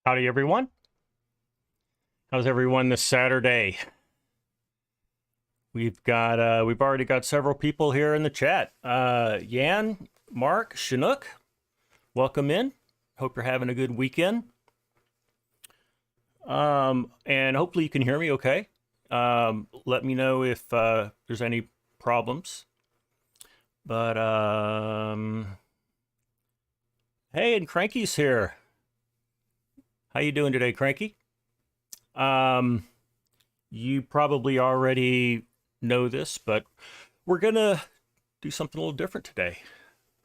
Howdy, everyone. How's everyone this Saturday? We've already got several people here in the chat. Yan, Mark, Chinook, welcome in. Hope you're having a good weekend. And hopefully you can hear me okay. Let me know if there's any problems. But hey, and Cranky's here. How you doing today, Cranky? Um, you probably already know this, but we're gonna do something a little different today.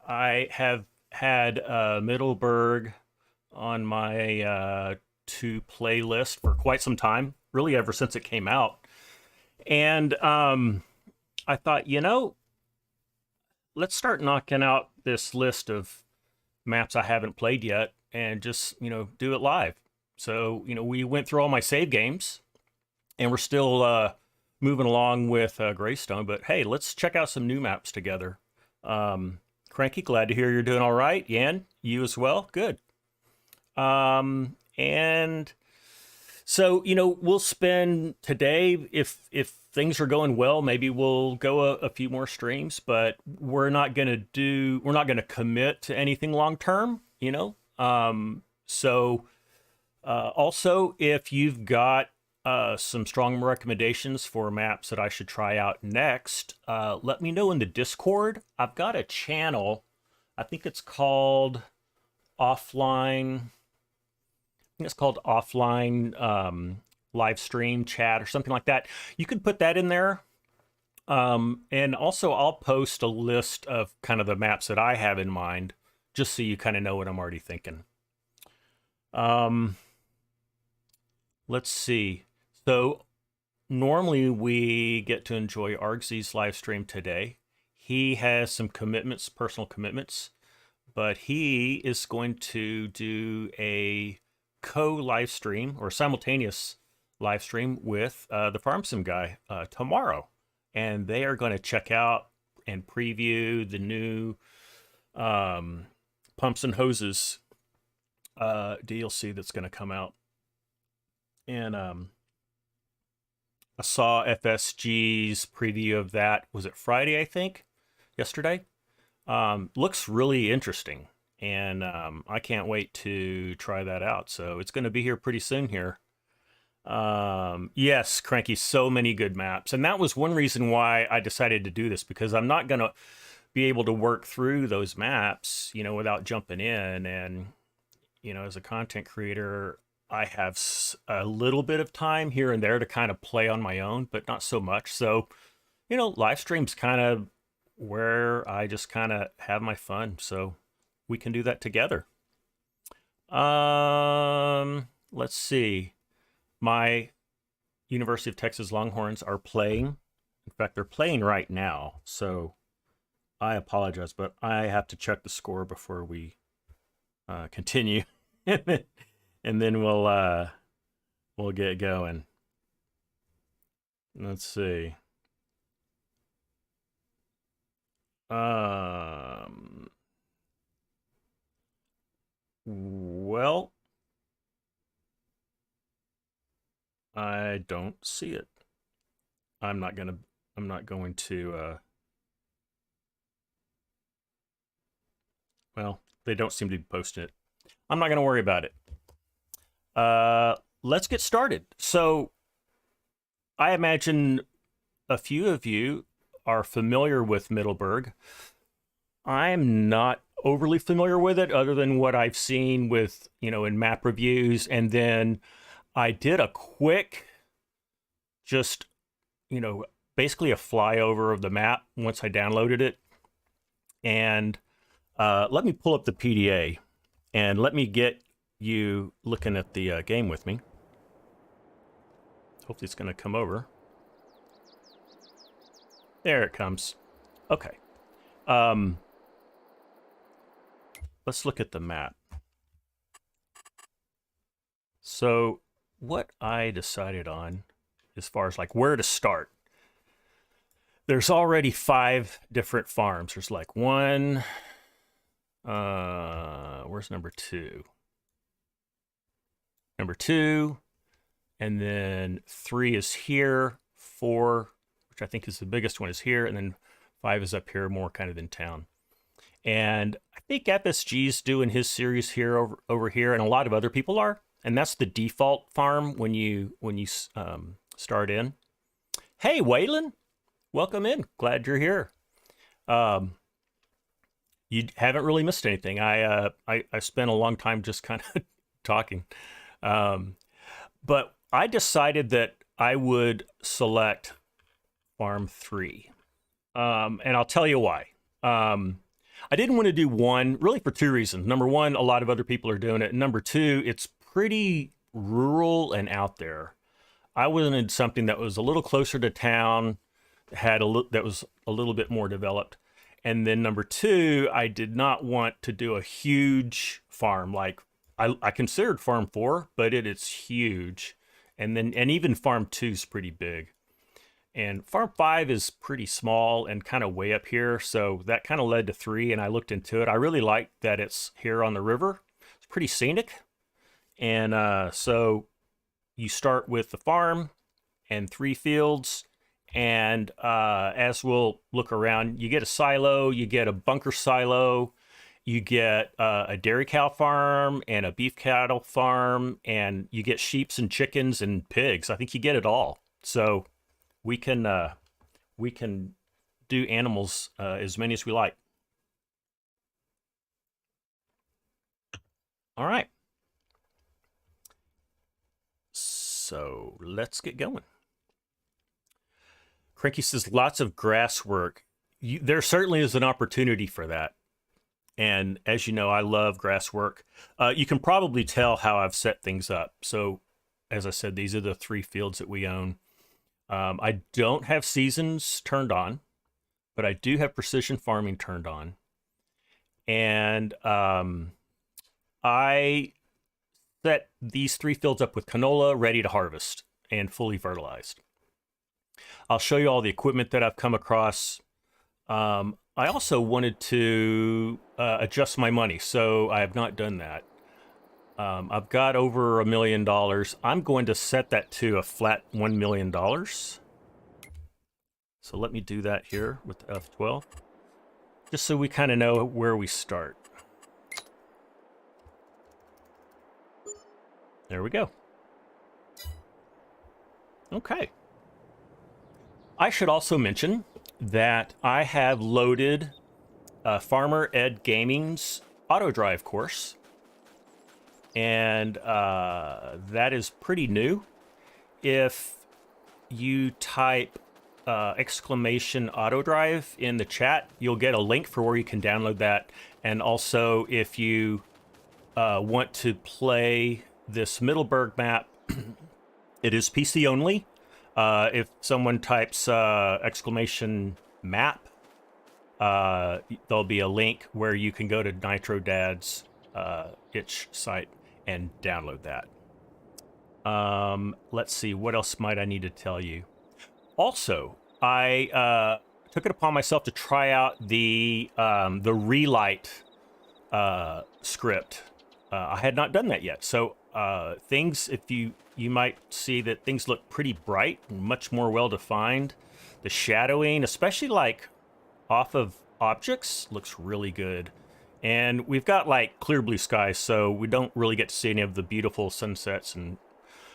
I have had Middleburg on my to playlist for quite some time, really ever since it came out. And I thought, let's start knocking out this list of maps I haven't played yet and just, do it live. So, we went through all my save games and we're still moving along with Greystone. But hey, let's check out some new maps together. Cranky, glad to hear you're doing all right. Yan, you as well? Good. And so, we'll spend today, if things are going well, maybe we'll go a few more streams, but we're not going to commit to anything long term, So also, if you've got some strong recommendations for maps that I should try out next, let me know in the Discord. I've got a channel. I think it's called Offline. I think it's called Offline Live Stream Chat or something like that. You could put that in there. And also, I'll post a list of kind of the maps that I have in mind, just so you kind of know what I'm already thinking. Let's see. So normally we get to enjoy Argsy's live stream today. He has some commitments, personal commitments, but he is going to do a co-live stream or simultaneous live stream with the Farm Sim guy tomorrow. And they are going to check out and preview the new Pumps and Hoses DLC that's going to come out. And I saw FSG's preview of that. Was it Friday, I think? Yesterday? Looks really interesting. And I can't wait to try that out. So it's going to be here pretty soon here. Yes, Cranky, so many good maps. And that was one reason why I decided to do this, because I'm not going to be able to work through those maps, without jumping in. And, as a content creator, I have a little bit of time here and there to kind of play on my own, but not so much. So, live streams kind of where I just kind of have my fun. So we can do that together. Let's see. My University of Texas Longhorns are playing. In fact, they're playing right now. So I apologize, but I have to check the score before we continue. And then we'll get going. Let's see. Well, I don't see it. I'm not going to well, they don't seem to be posting it. I'm not going to worry about it. Let's get started. So I imagine a few of you are familiar with Middleburg. I'm not overly familiar with it, other than what I've seen with, in map reviews. And then I did a quick, just, basically a flyover of the map once I downloaded it. And let me pull up the PDA and let me get you looking at the game with me. Hopefully it's going to come over. There it comes. Okay. Let's look at the map. So what I decided on, as far as like where to start, there's already 5 different farms. There's like one, where's number 2? number 2, and then 3 is here, 4, which I think is the biggest one, is here, and then 5 is up here, more kind of in town. And I think FSG's doing his series here over here, and a lot of other people are. And that's the default farm when you start in. Hey, Waylon, welcome in. Glad you're here. You haven't really missed anything. I spent a long time just kind of talking, but I decided that I would select Farm 3, and I'll tell you why. I didn't want to do 1 really for 2 reasons. Number 1, a lot of other people are doing it. And number 2, it's pretty rural and out there. I wanted something that was a little closer to town, that was a little bit more developed. And then number 2, I did not want to do a huge farm. Like I considered Farm 4, but it is huge. And even Farm 2 is pretty big. And Farm 5 is pretty small and kind of way up here. So that kind of led to 3, and I looked into it. I really like that it's here on the river. It's pretty scenic. And so you start with the farm and 3 fields. And as we'll look around, you get a silo, you get a bunker silo, you get a dairy cow farm and a beef cattle farm, and you get sheep and chickens and pigs. I think you get it all. So we can do animals as many as we like. All right. So let's get going. Cranky says lots of grass work. There certainly is an opportunity for that. And as you know, I love grass work. You can probably tell how I've set things up. So as I said, these are the 3 fields that we own. I don't have seasons turned on, but I do have precision farming turned on. And I set these 3 fields up with canola ready to harvest and fully fertilized. I'll show you all the equipment that I've come across. I also wanted to adjust my money, so I have not done that. I've got over $1 million. I'm going to set that to a flat $1 million. So let me do that here with the F12, just so we kind of know where we start. There we go. Okay. I should also mention that I have loaded Farmer Ed Gaming's auto drive course. And that is pretty new. If you type exclamation auto drive in the chat, you'll get a link for where you can download that. And also, if you want to play this Middleburg map, it is PC only. If someone types exclamation map, there'll be a link where you can go to Nitro Dad's itch site and download that. Let's see, what else might I need to tell you? Also, I took it upon myself to try out the relight script. I had not done that yet. So things, if you might see that things look pretty bright, much more well-defined. The shadowing, especially like off of objects, looks really good. And we've got like clear blue skies, so we don't really get to see any of the beautiful sunsets and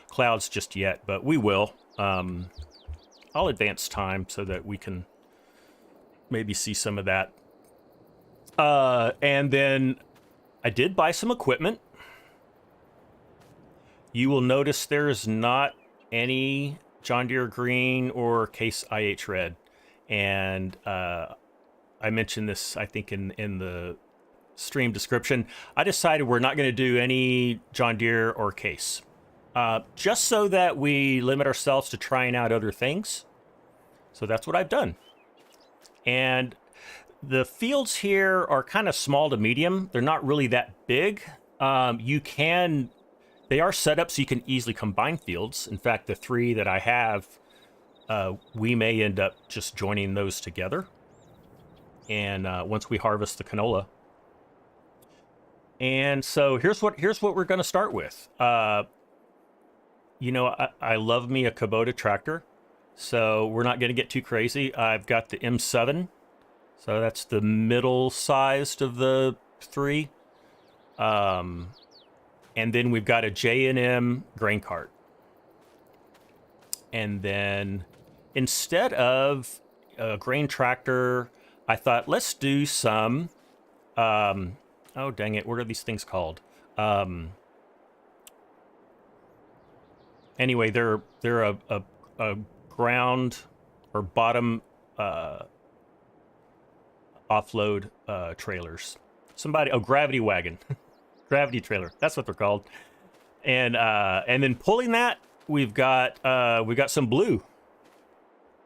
clouds just yet, but we will. I'll advance time so that we can maybe see some of that. And then I did buy some equipment. You will notice there is not any John Deere green or Case IH red. And I mentioned this, I think, in the stream description. I decided we're not going to do any John Deere or Case. Just so that we limit ourselves to trying out other things. So that's what I've done. And the fields here are kind of small to medium. They're not really that big. They are set up so you can easily combine fields. In fact, the 3 that I have, we may end up just joining those together. And once we harvest the canola. And so here's what we're going to start with. You know, I love me a Kubota tractor, so we're not going to get too crazy. I've got the M7, so that's the middle sized of the three. And then we've got a J&M grain cart. And then instead of a grain tractor, I thought, let's do some, oh, dang it, what are these things called? Anyway, they're a ground or bottom offload trailers. Gravity wagon, gravity trailer. That's what they're called. And then pulling that, we've got some blue.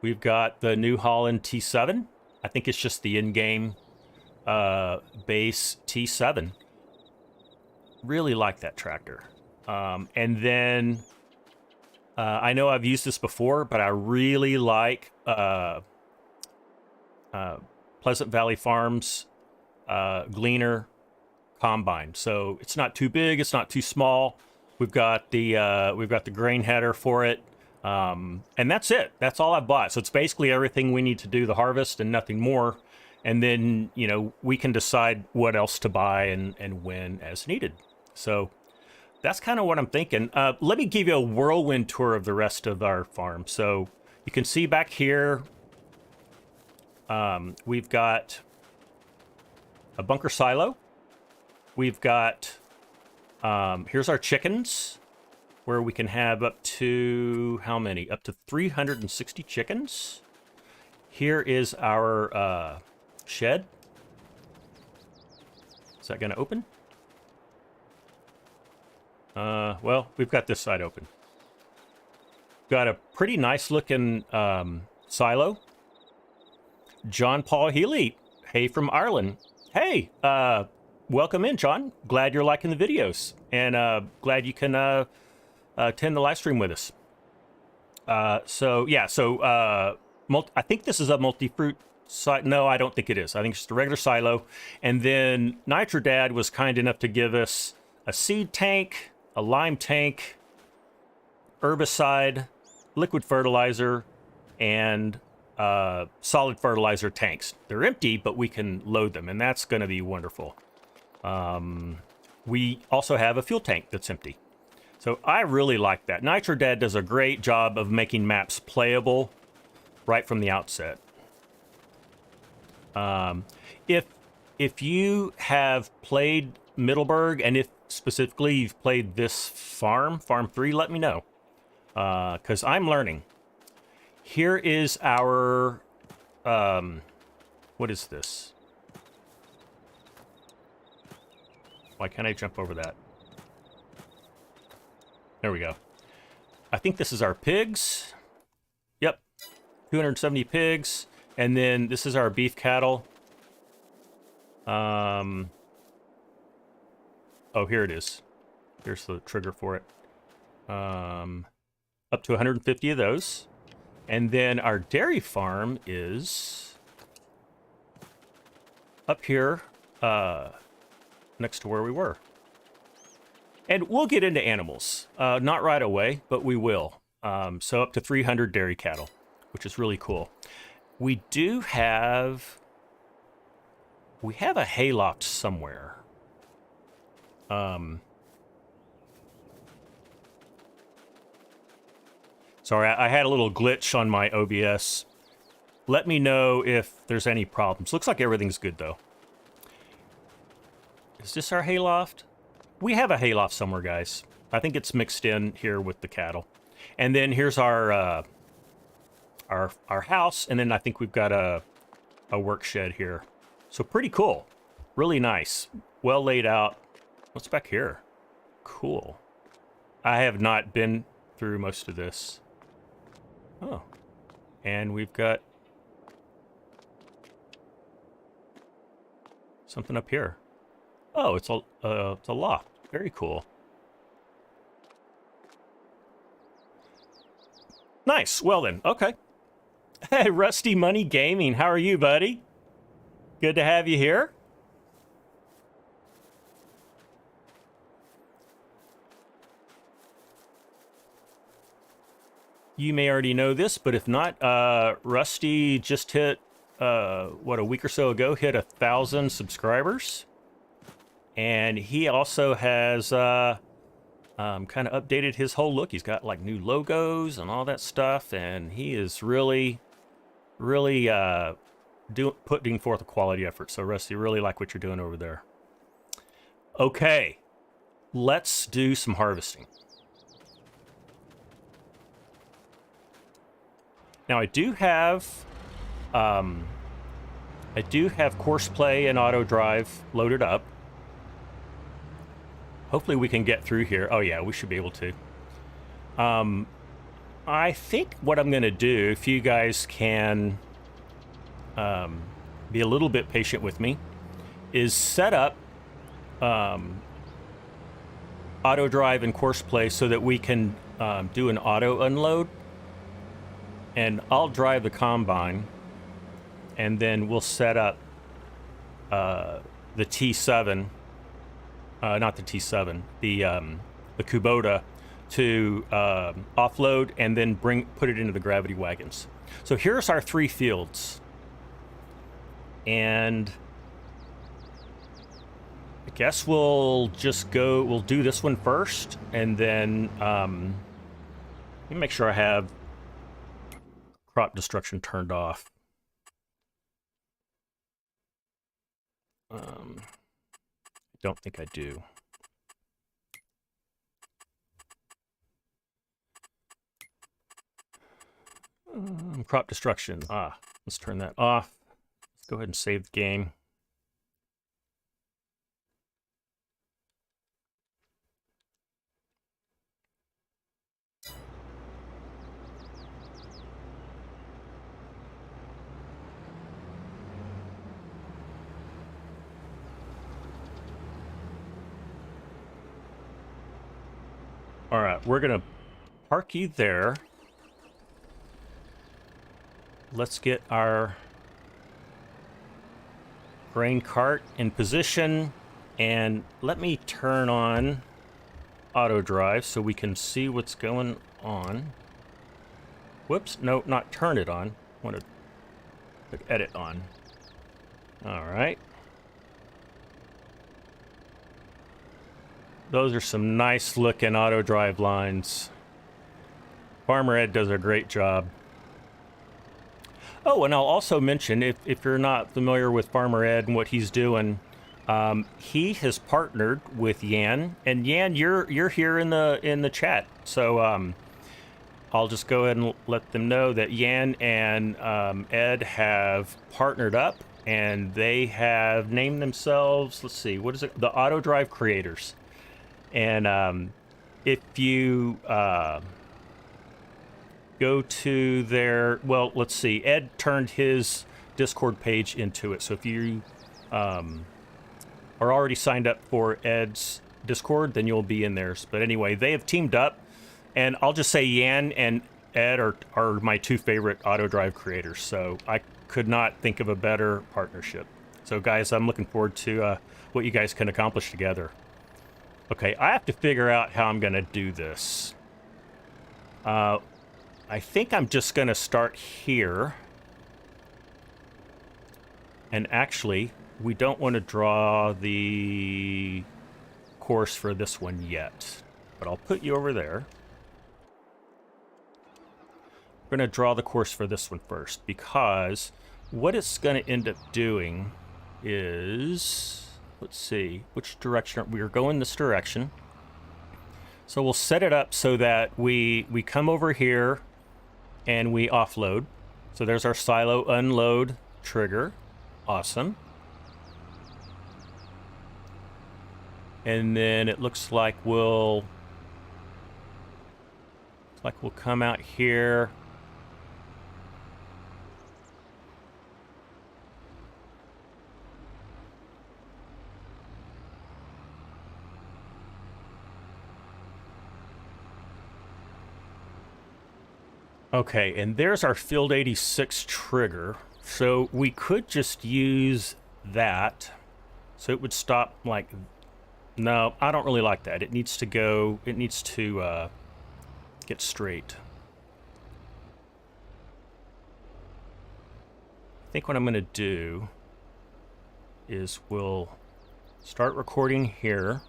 We've got the New Holland T7. I think it's just the in-game base T7. Really like that tractor. And then I know I've used this before, but I really like Pleasant Valley Farms Gleaner combine. So it's not too big, it's not too small. We've got the grain header for it, and that's it. That's all I've bought. So it's basically everything we need to do the harvest and nothing more. And then, you know, we can decide what else to buy and when as needed. So that's kind of what I'm thinking. Let me give you a whirlwind tour of the rest of our farm. So you can see back here, we've got a bunker silo. We've got, here's our chickens, where we can have up to, how many? Up to 360 chickens. Here is our shed. Is that going to open? Well, we've got this side open. Got a pretty nice looking silo. John Paul Healy, hey from Ireland. Hey, welcome in, John. Glad you're liking the videos, and glad you can attend the live stream with us. I think this is a multi-fruit silo. No, I don't think it is. I think it's just a regular silo. And then Nitrodad was kind enough to give us a seed tank, a lime tank, herbicide, liquid fertilizer, and solid fertilizer tanks. They're empty, but we can load them, and that's going to be wonderful. We also have a fuel tank that's empty. So I really like that. Nitrodad does a great job of making maps playable right from the outset. If you have played Middleburg, and if specifically you've played this farm 3, let me know, because I'm learning. Here is our, what is this? Why can't I jump over that? There we go. I think this is our pigs. Yep, 270 pigs. And then this is our beef cattle. Oh, here it is. Here's the trigger for it. Up to 150 of those. And then our dairy farm is up here, next to where we were. And we'll get into animals. Not right away, but we will. So up to 300 dairy cattle, which is really cool. We do have... We have a hayloft somewhere. Sorry, I had a little glitch on my OBS. Let me know if there's any problems. Looks like everything's good, though. Is this our hayloft? We have a hayloft somewhere, guys. I think it's mixed in here with the cattle. And then here's our house, and then I think we've got a work shed here. So pretty cool. Really nice. Well laid out. What's back here? Cool. I have not been through most of this. Oh. And we've got something up here. Oh, it's a loft. Very cool. Nice. Well then, okay. Hey, Rusty Money Gaming, how are you, buddy? Good to have you here. you may already know this, but if not, Rusty just hit, what, a week or so ago, hit 1,000 subscribers. And he also has kind of updated his whole look. He's got like new logos and all that stuff, and he is really putting forth a quality effort. So Rusty, really like what you're doing over there. Okay, let's do some harvesting. Now I do have course play and auto drive loaded up. Hopefully we can get through here. Oh yeah, we should be able to. I think what I'm gonna do, if you guys can be a little bit patient with me, is set up auto drive and course play so that we can do an auto unload. And I'll drive the combine, and then we'll set up the T7, not the T7, the Kubota to offload and then put it into the gravity wagons. So here's our 3 fields, and I guess we'll do this one first, and then let me make sure I have crop destruction turned off. I don't think I do. Crop destruction. Let's turn that off. Let's go ahead and save the game. All right, we're gonna park you there. Let's get our grain cart in position, and let me turn on auto drive so we can see what's going on. Whoops, no, not turn it on. I want to put edit on. All right. Those are some nice looking auto drive lines. Farmer Ed does a great job. Oh, and I'll also mention, if you're not familiar with Farmer Ed and what he's doing, he has partnered with Yan, and Yan, you're here in the chat. So I'll just go ahead and let them know that Yan and Ed have partnered up, and they have named themselves, let's see, what is it? The Auto Drive Creators. And if you go to their, well, let's see, Ed turned his Discord page into it. So if you are already signed up for Ed's Discord, then you'll be in theirs. But anyway, they have teamed up, and I'll just say Yan and Ed are my 2 favorite auto drive creators. So I could not think of a better partnership. So guys, I'm looking forward to what you guys can accomplish together. Okay, I have to figure out how I'm gonna do this. I think I'm just gonna start here. And actually, we don't want to draw the course for this one yet. But I'll put you over there. We're gonna draw the course for this one first, because what it's gonna end up doing is... Let's see, which direction? We're going this direction. So we'll set it up so that we come over here and we offload. So there's our silo unload trigger. Awesome. And then it looks like we'll come out here. Okay, and there's our Field 86 trigger. So we could just use that. So it would stop like... No, I don't really like that. It needs to go... It needs to get straight. I think what I'm going to do is we'll start recording here.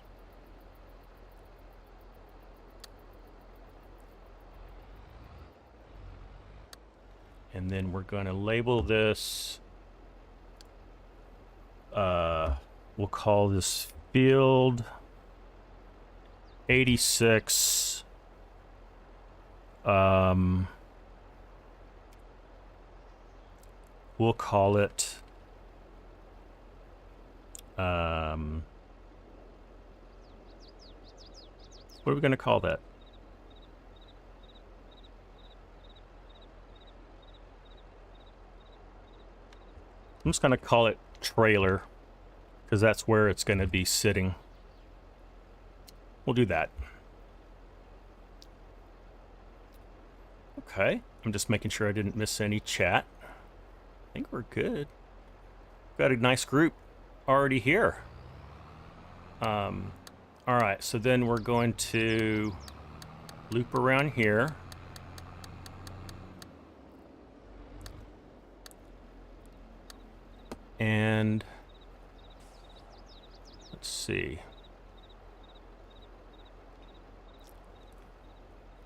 And then we're going to label this, we'll call this field 86. We'll call it, what are we going to call that? I'm just going to call it trailer, because that's where it's going to be sitting. We'll do that. Okay, I'm just making sure I didn't miss any chat. I think we're good. Got a nice group already here. All right, so then we're going to loop around here. And let's see.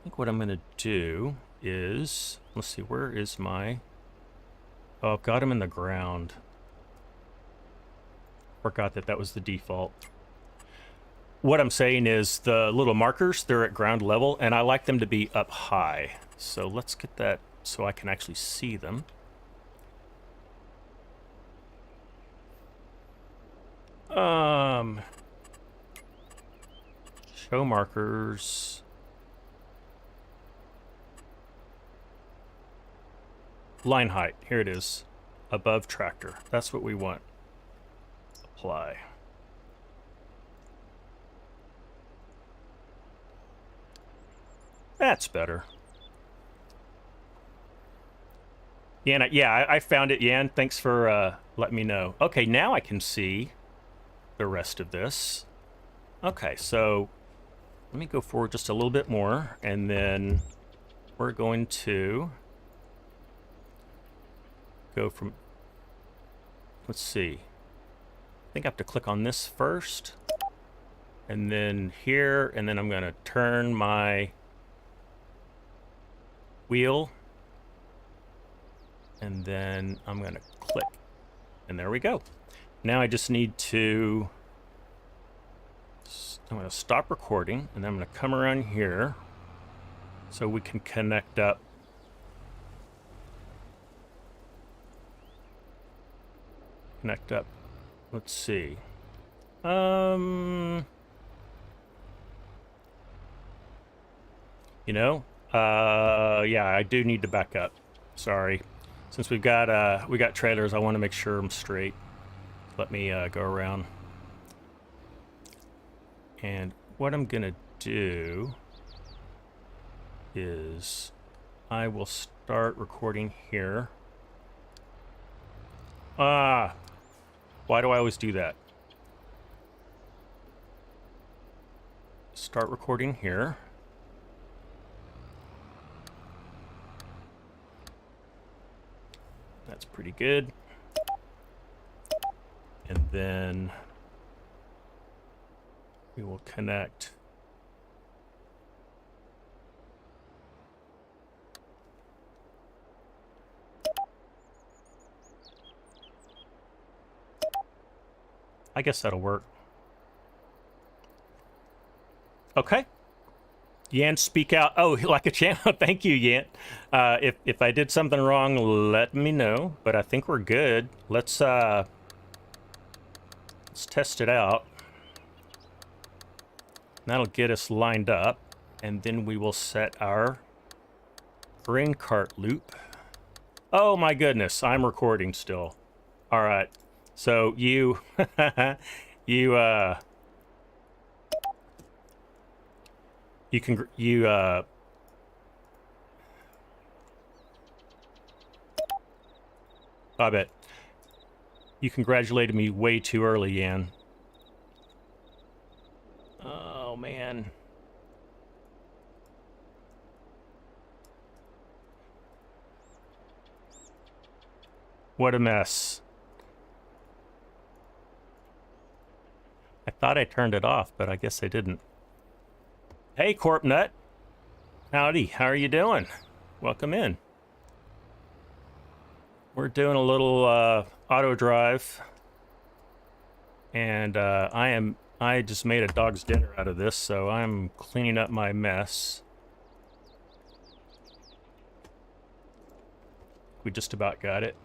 I think what I'm going to do is, let's see, where is my... Oh, I've got him in the ground. Forgot that that was the default. What I'm saying is the little markers, they're at ground level, and I like them to be up high. So let's get that so I can actually see them. Show markers. Line height, here it is. Above tractor, that's what we want. Apply. That's better. Yan, yeah, I found it, Yan. Thanks for letting me know. Okay, now I can see the rest of this. Okay, so let me go forward just a little bit more, and then we're going to go from, let's see. I think I have to click on this first, and then here, and then I'm going to turn my wheel, and then I'm going to click, and there we go. Now I just need to, I'm going to stop recording, and then I'm going to come around here so we can connect up. Connect up. Let's see. You know, yeah, I do need to back up. Sorry. Since we got trailers, I want to make sure I'm straight. Let me go around. And what I'm gonna do is I will start recording here. Why do I always do that? Start recording here. That's pretty good. And then we will connect. I guess that'll work. Okay. Yan, speak out. Oh, like a champ. Thank you, Yan. If I did something wrong, let me know. But I think we're good. Let's test it out. That'll get us lined up, and then we will set our grain cart loop. Oh my goodness, I'm recording still. All right. So you I bet you congratulated me way too early, Yan. Oh man. What a mess. I thought I turned it off, but I guess I didn't. Hey, Corp Nut. Howdy, how are you doing? Welcome in. We're doing a little auto drive. And I just made a dog's dinner out of this, so I'm cleaning up my mess. We just about got it.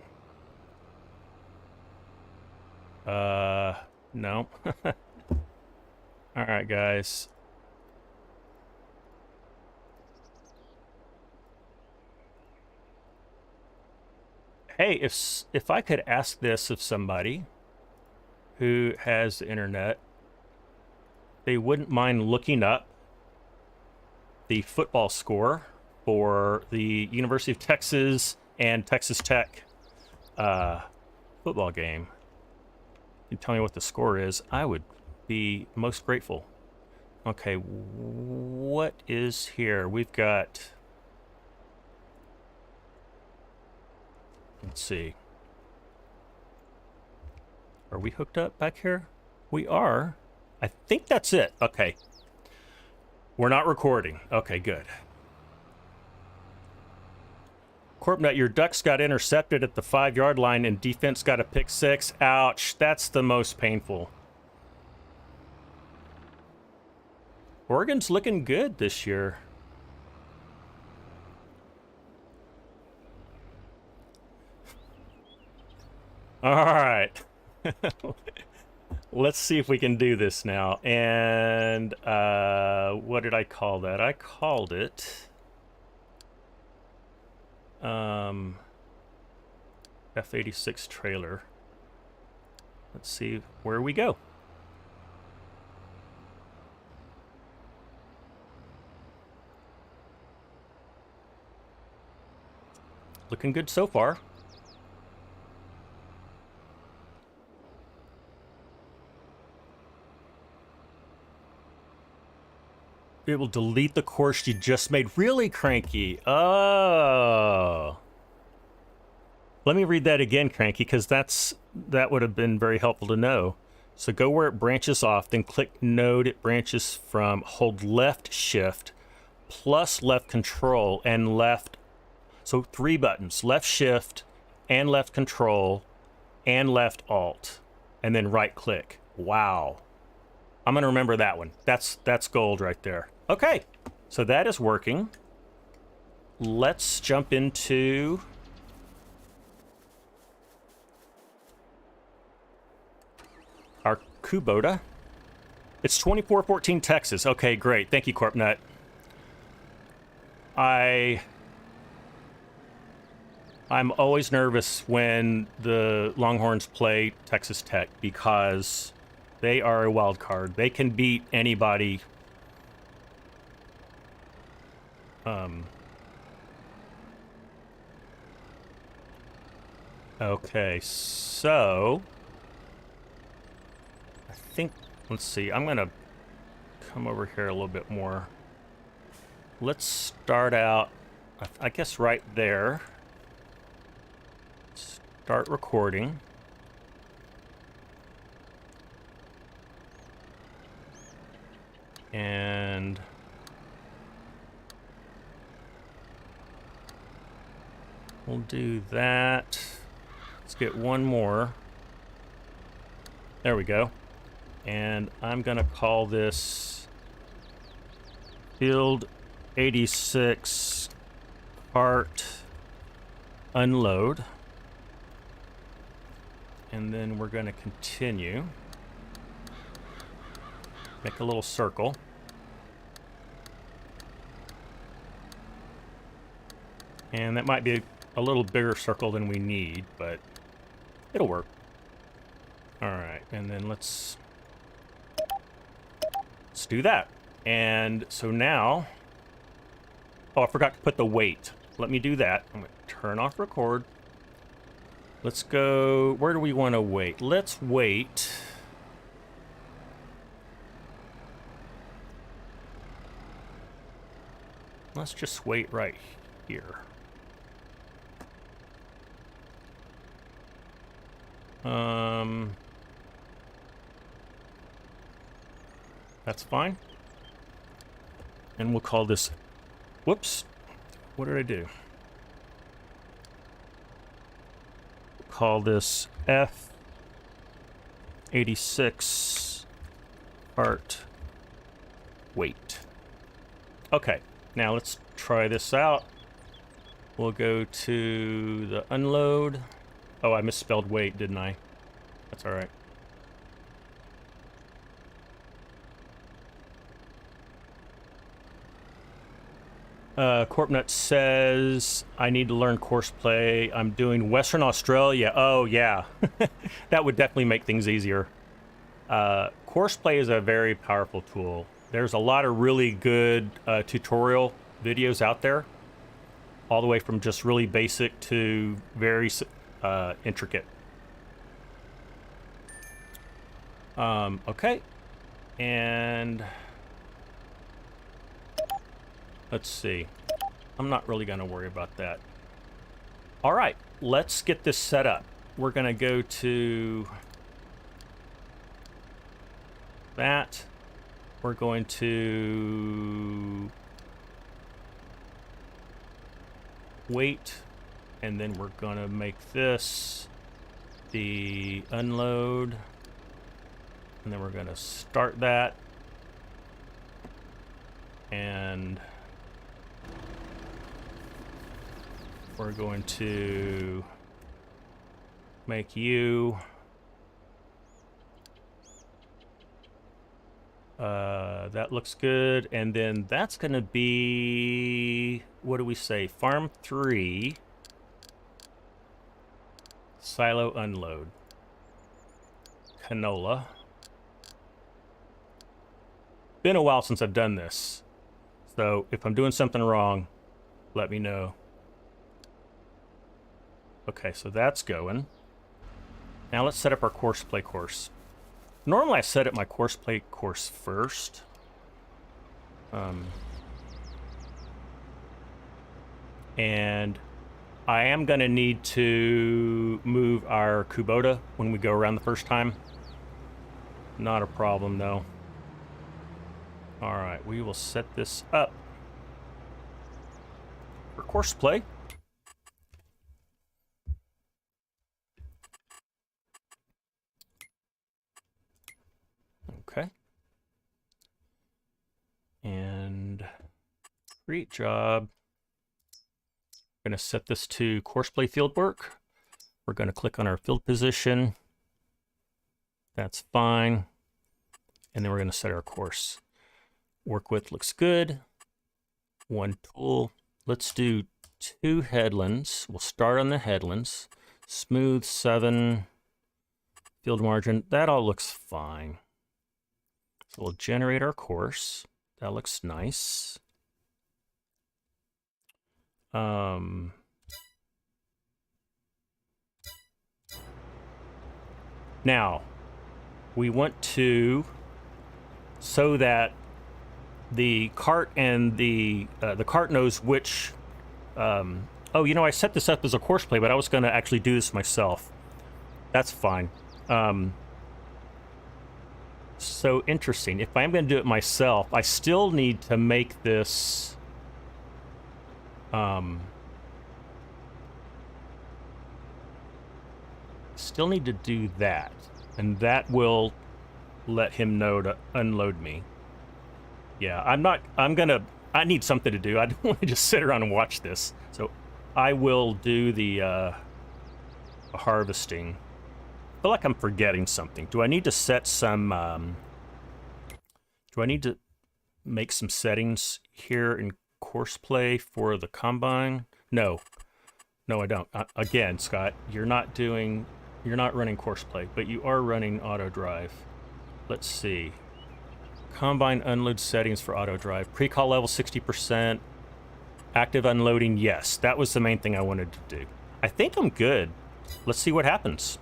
No. All right, guys. Hey, if I could ask this of somebody who has the internet, they wouldn't mind looking up the football score for the University of Texas and Texas Tech football game. You tell me what the score is, I would be most grateful. Okay, what is here? We've got, let's see. Are we hooked up back here? We are. I think that's it. Okay. We're not recording. Okay, good. Corpnut, your Ducks got intercepted at the 5-yard line and defense got a pick 6. Ouch. That's the most painful. Oregon's looking good this year. All right. Let's see if we can do this now. And what did I call that? I called it F86 trailer. Let's see where we go. Looking good so far. It will delete the course you just made. Really, Cranky? Oh. Let me read that again, Cranky, because that would have been very helpful to know. So go where it branches off, then click node it branches from. Hold left shift plus left control and left. So 3 buttons, left shift and left control and left alt, and then right click. Wow. I'm going to remember that one. That's gold right there. Okay, so that is working. Let's jump into our Kubota. It's 2414 Texas. Okay, great. Thank you, Corpnut. I'm always nervous when the Longhorns play Texas Tech because they are a wild card. They can beat anybody. Okay, so I think, let's see, I'm going to come over here a little bit more. Let's start out, I guess, right there. Start recording. And we'll do that. Let's get one more. There we go. And I'm gonna call this Field 86 Cart Unload. And then we're gonna continue. Make a little circle. And that might be a little bigger circle than we need, but it'll work. All right, and then let's do that. And so now, oh, I forgot to put the weight. Let me do that. I'm gonna turn off record. Let's go, where do we want to wait? Let's wait. Let's just wait right here. That's fine. And we'll call this, whoops, what did I do? We'll call this F86 part weight. Okay, now let's try this out. We'll go to the unload. Oh, I misspelled weight, didn't I? That's all right. Corpnut says, I need to learn course play. I'm doing Western Australia. Oh, yeah. That would definitely make things easier. Course play is a very powerful tool. There's a lot of really good tutorial videos out there, all the way from just really basic to very intricate. Okay. And let's see. I'm not really going to worry about that. All right, let's get this set up. We're going to go to that. We're going to wait, and then we're going to make this the unload, and then we're going to start that, and we're going to make you that looks good, and then that's going to be, what do we say, farm 3 silo unload canola. Been a while since I've done this, so if I'm doing something wrong, let me know. Okay, so that's going. Now let's set up our course play course. Normally I set up my course play course first. And I am going to need to move our Kubota when we go around the first time. Not a problem, though. All right, we will set this up for course play. Okay. And create job. We're going to set this to course play field work. We're going to click on our field position. That's fine. And then we're going to set our course. Work width looks good. One tool. Let's do 2 headlands. We'll start on the headlands. Smooth 7. Field margin. That all looks fine. So we'll generate our course. That looks nice. Now, we want to, so that the cart and the cart knows which, oh, you know, I set this up as a course play, but I was going to actually do this myself. That's fine. So interesting. If I am going to do it myself, I still need to make this still need to do that, and that will let him know to unload me. Yeah, I need something to do. I don't want to just sit around and watch this. So I will do the harvesting. I feel like I'm forgetting something. Do I need to set some do I need to make some settings here in course play for the combine? No, I don't. Again, Scott, you're not running course play, but you are running auto drive. Let's see. Combine unload settings for auto drive. Pre-call level 60%. Active unloading, yes. That was the main thing I wanted to do. I think I'm good. Let's see what happens.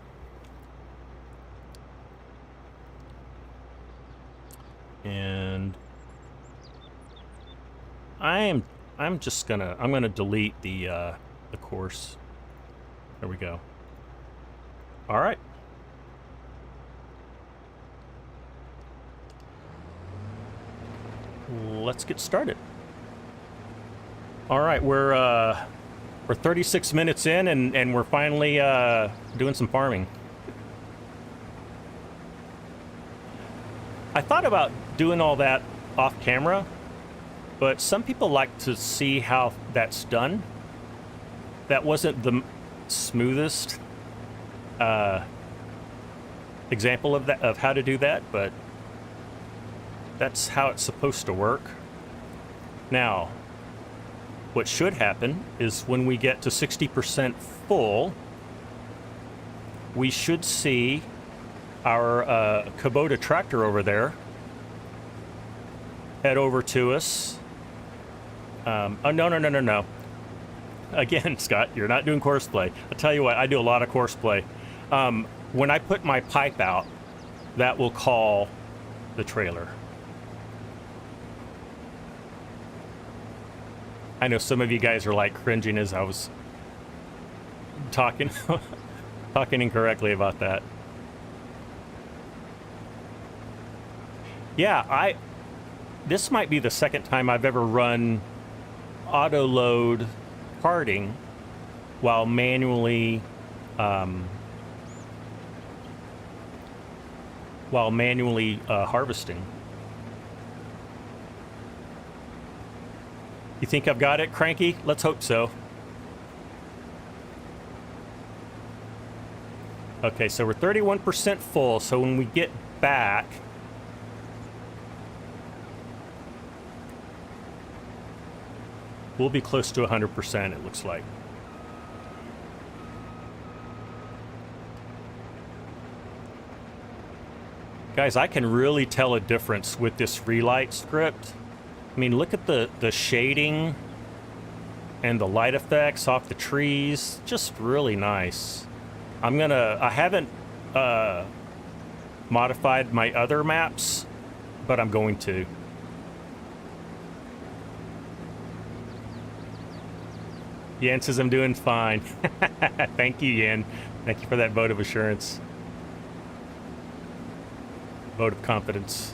And I'm gonna delete the course. There we go. All right, let's get started. All right, we're 36 minutes in, and we're finally doing some farming. I thought about doing all that off camera, but some people like to see how that's done. That wasn't the smoothest example of that, of how to do that, but that's how it's supposed to work. Now, what should happen is when we get to 60% full, we should see our Kubota tractor over there head over to us. Oh, no. Again, Scott, you're not doing course play. I'll tell you what, I do a lot of course play. When I put my pipe out, that will call the trailer. I know some of you guys are like cringing as I was talking incorrectly about that. Yeah, this might be the second time I've ever run auto load parting while manually harvesting. You think I've got it, Cranky? Let's hope so. Okay, so we're 31% full, so when we get back, we'll be close to 100%, it looks like. Guys, I can really tell a difference with this relight script. I mean, look at the shading and the light effects off the trees. Just really nice. I haven't modified my other maps, but I'm going to. Yan says I'm doing fine. Thank you, Yan. Thank you for that vote of assurance. Vote of confidence.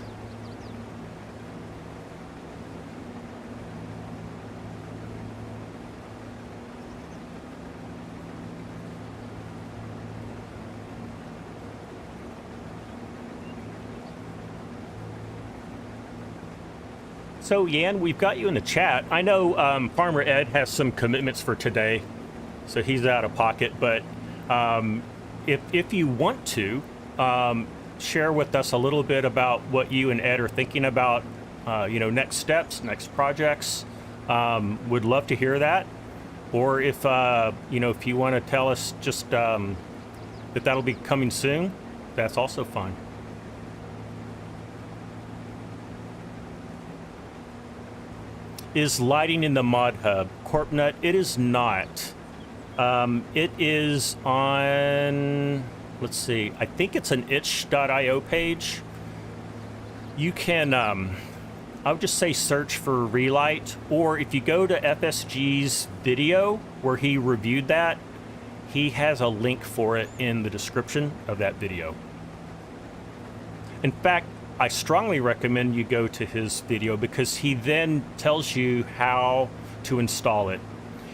So, Yan, we've got you in the chat. I know Farmer Ed has some commitments for today, so he's out of pocket. But if you want to share with us a little bit about what you and Ed are thinking about, next steps, next projects, would love to hear that. Or if if you want to tell us just that'll be coming soon, that's also fine. Is lighting in the mod hub CorpNut? It is not. It is on, let's see, I think it's an itch.io page. You can, I would just say search for relight, or if you go to FSG's video where he reviewed that, he has a link for it in the description of that video. In fact, I strongly recommend you go to his video because he then tells you how to install it.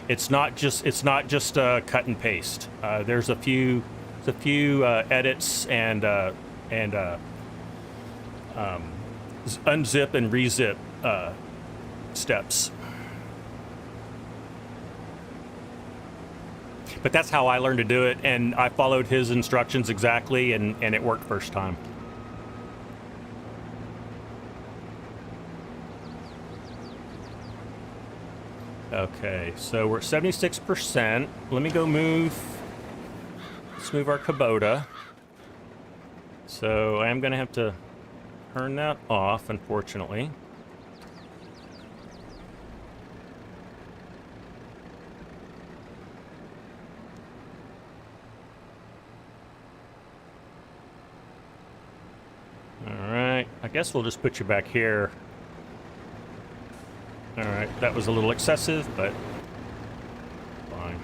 It's not just cut and paste. There's a few edits and unzip and rezip steps. But that's how I learned to do it, and I followed his instructions exactly, and it worked first time. Okay, so we're at 76%. Let me go let's move our Kubota. So I am going to have to turn that off, unfortunately. All right, I guess we'll just put you back here. All right, that was a little excessive, but fine.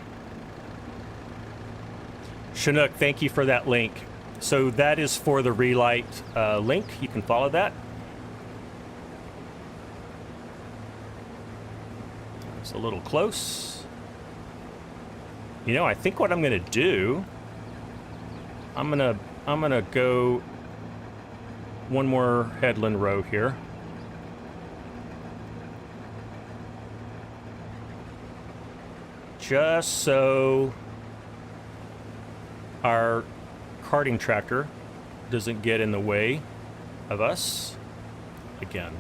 Chinook, thank you for that link. So that is for the relight link. You can follow that. a little close. You know, I think what I'm gonna do, I'm gonna go one more headland row here. Just so our carting tractor doesn't get in the way of us again.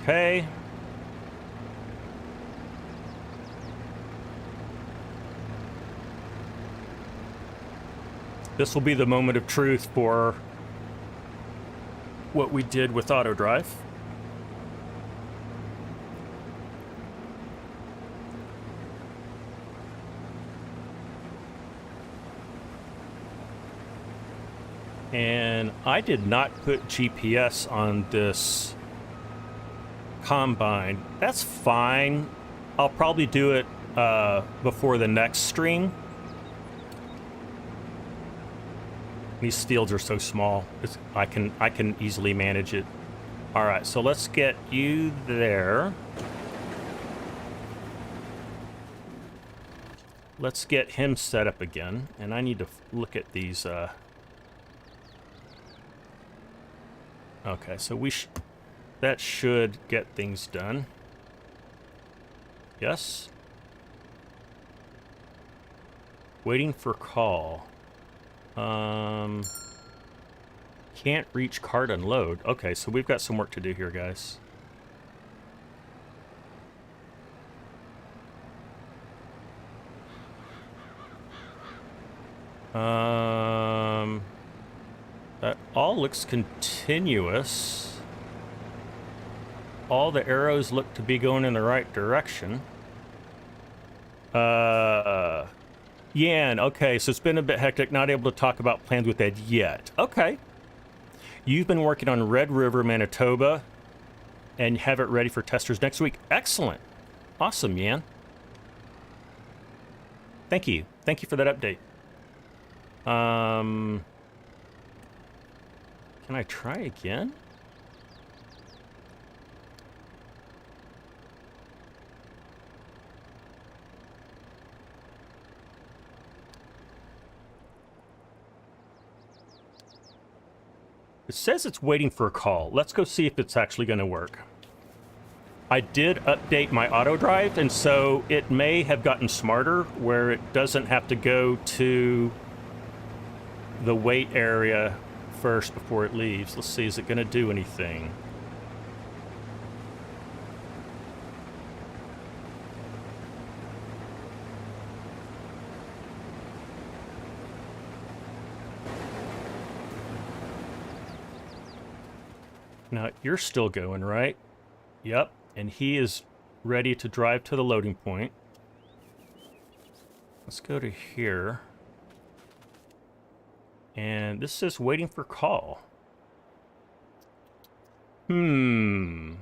Okay. This will be the moment of truth for what we did with auto drive. And I did not put GPS on this combine. That's fine. I'll probably do it before the next stream. These fields are so small. I can easily manage it. All right, so let's get you there. Let's get him set up again, and I need to look at these. Okay, so that should get things done. Yes. Waiting for call. Can't reach cart unload. Okay, so we've got some work to do here, guys. That all looks continuous. All the arrows look to be going in the right direction. Yan, okay, so it's been a bit hectic, not able to talk about plans with Ed yet. Okay. You've been working on Red River, Manitoba, and have it ready for testers next week. Excellent. Awesome, Yan. Thank you. Thank you for that update. Can I try again? It says it's waiting for a call. Let's go see if it's actually going to work. I did update my auto drive, and so it may have gotten smarter where it doesn't have to go to the wait area first before it leaves. Let's see, is it going to do anything? Now, you're still going, right? Yep, and he is ready to drive to the loading point. Let's go to here. And this is waiting for call. And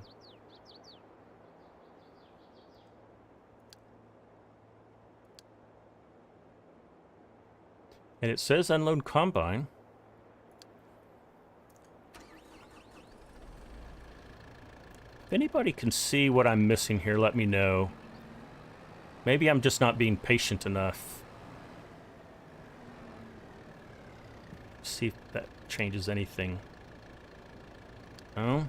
it says unload combine. If anybody can see what I'm missing here, let me know. Maybe I'm just not being patient enough. See if that changes anything. Oh.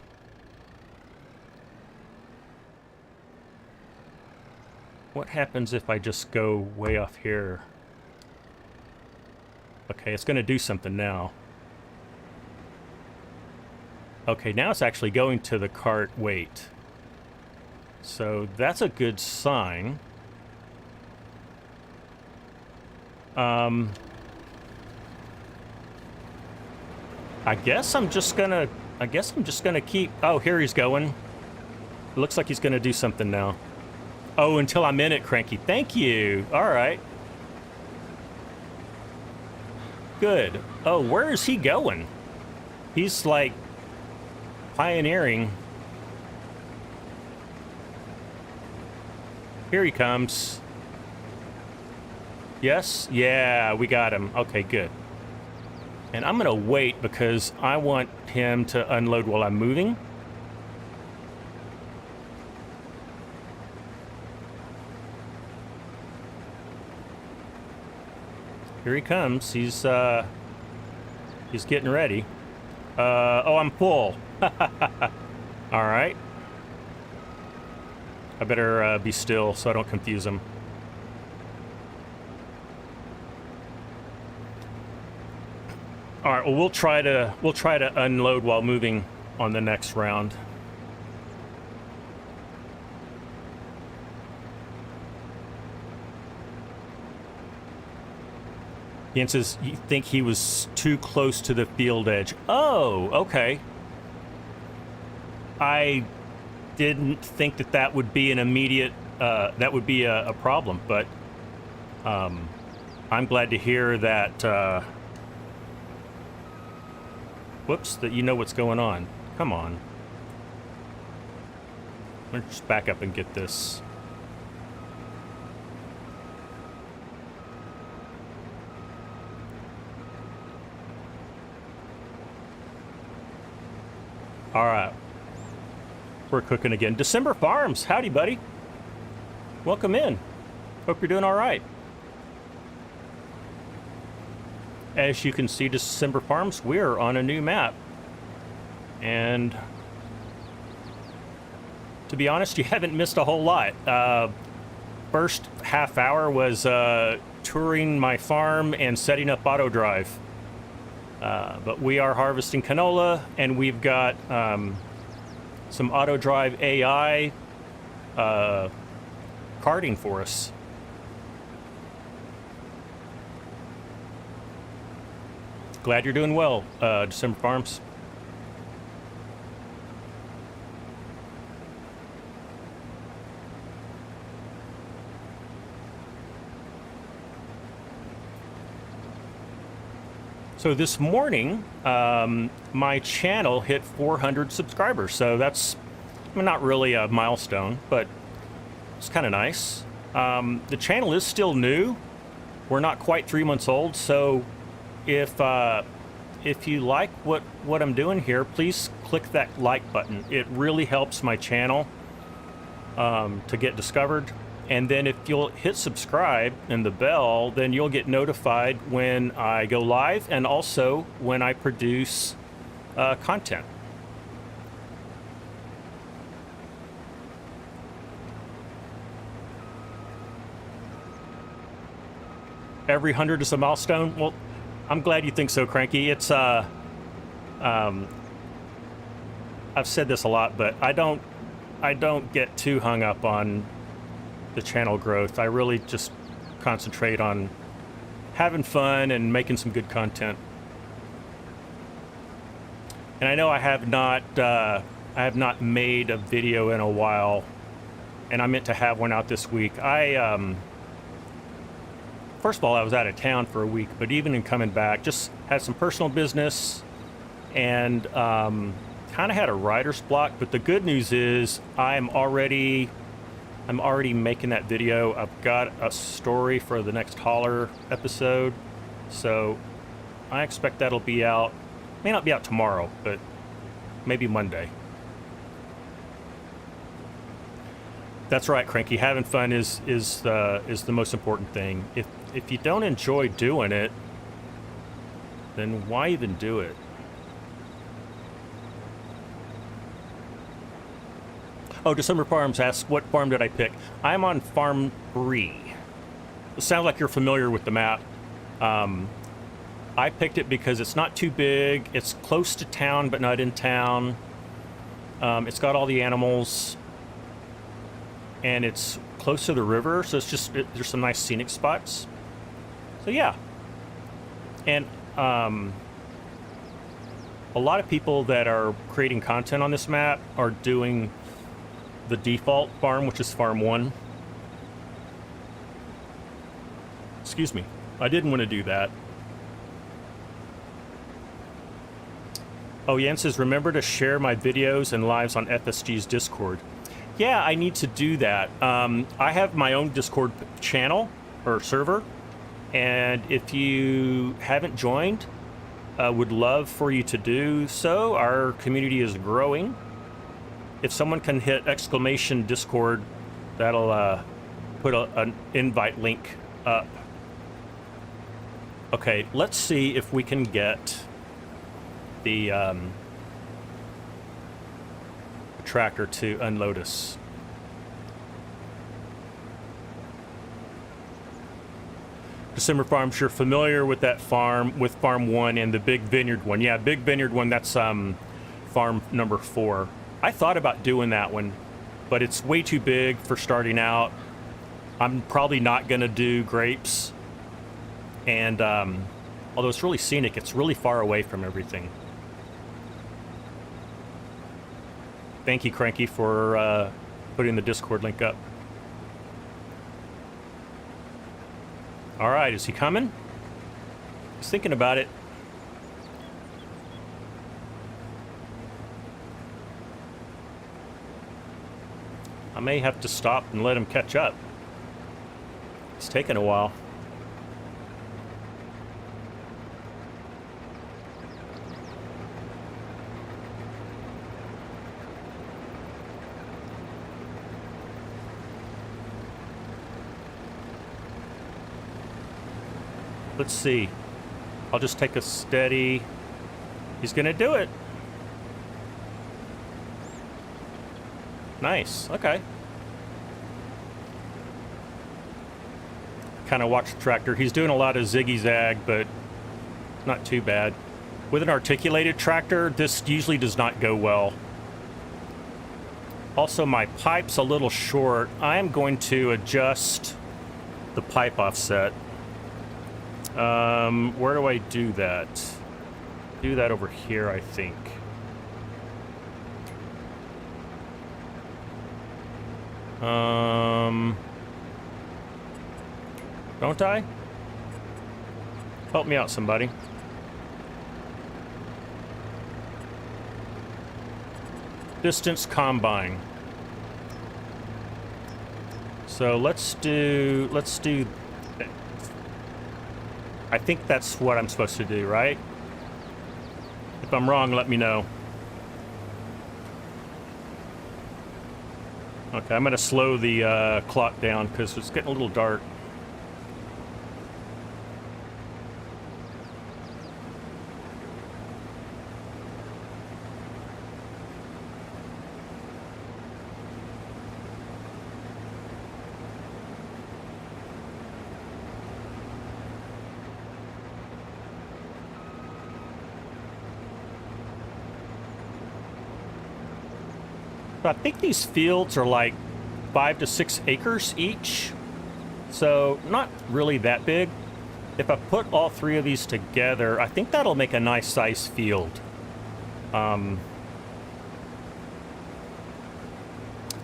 What happens if I just go way off here? Okay, it's going to do something now. Okay, now it's actually going to the cart wait. So that's a good sign. I guess I'm just gonna keep... Oh, here he's going. It looks like he's gonna do something now. Oh, until I'm in it, Cranky. Thank you. All right. Good. Oh, where is he going? He's like pioneering. Here he comes. Yes? Yeah, we got him. Okay, good. And I'm going to wait because I want him to unload while I'm moving. Here he comes. He's getting ready. Oh, I'm full. All right. I better be still so I don't confuse him. All right. Well, we'll try to unload while moving on the next round. Ian says you think he was too close to the field edge. Oh, okay. I didn't think that would be an immediate that would be a problem, but I'm glad to hear that. Whoops, that you know what's going on. Come on. Let's just back up and get this. All right. We're cooking again. December Farms. Howdy, buddy. Welcome in. Hope you're doing all right. As you can see, December Farms, we're on a new map. And to be honest, you haven't missed a whole lot. First half hour was touring my farm and setting up auto drive. But we are harvesting canola, and we've got some auto drive AI carting for us. Glad you're doing well, December Farms. So this morning, my channel hit 400 subscribers. So that's not really a milestone, but it's kind of nice. The channel is still new. We're not quite 3 months old. So if you like what I'm doing here, please click that like button. It really helps my channel to get discovered. And then if you'll hit subscribe and the bell, then you'll get notified when I go live and also when I produce content. Every 100 is a milestone. Well, I'm glad you think so, Cranky. It's I've said this a lot, but I don't get too hung up on the channel growth. I really just concentrate on having fun and making some good content. And I know I have not made a video in a while, and I meant to have one out this week. First of all, I was out of town for a week, but even in coming back, just had some personal business and kind of had a writer's block. But the good news is I'm already making that video. I've got a story for the next Holler episode, so I expect that'll be out. May not be out tomorrow, but maybe Monday. That's right, Cranky. Having fun is the most important thing. If you don't enjoy doing it, then why even do it? Oh, December Farms asks, what farm did I pick? I'm on Farm 3. It sounds like you're familiar with the map. I picked it because it's not too big. It's close to town, but not in town. It's got all the animals. And it's close to the river, so there's some nice scenic spots. So yeah. And a lot of people that are creating content on this map are doing the default farm, which is Farm 1. Excuse me. I didn't want to do that. Oh, Jan says, remember to share my videos and lives on FSG's Discord. Yeah, I need to do that. I have my own Discord channel or server, and if you haven't joined, would love for you to do so. Our community is growing. If someone can hit exclamation Discord, that'll put an invite link up. Okay, let's see if we can get the tractor to unload us. December Farms, you're familiar with that farm, with Farm 1 and the Big Vineyard one. Yeah, Big Vineyard one, that's farm number 4. I thought about doing that one, but it's way too big for starting out. I'm probably not going to do grapes. And although it's really scenic, it's really far away from everything. Thank you, Cranky, for putting the Discord link up. All right, is he coming? He's thinking about it. I may have to stop and let him catch up. It's taking a while. Let's see. I'll just take a steady. He's gonna do it. Nice. Okay. Kind of watch the tractor. He's doing a lot of ziggy-zag, but not too bad. With an articulated tractor, this usually does not go well. Also, my pipe's a little short. I am going to adjust the pipe offset. Where do I do that? Do that over here, I think. Don't I? Help me out, somebody. Distance combine. So let's do I think that's what I'm supposed to do, right? If I'm wrong, let me know. Okay, I'm gonna slow the clock down because it's getting a little dark. So I think these fields are like 5 to 6 acres each, so not really that big. If I put all 3 of these together, I think that'll make a nice size field.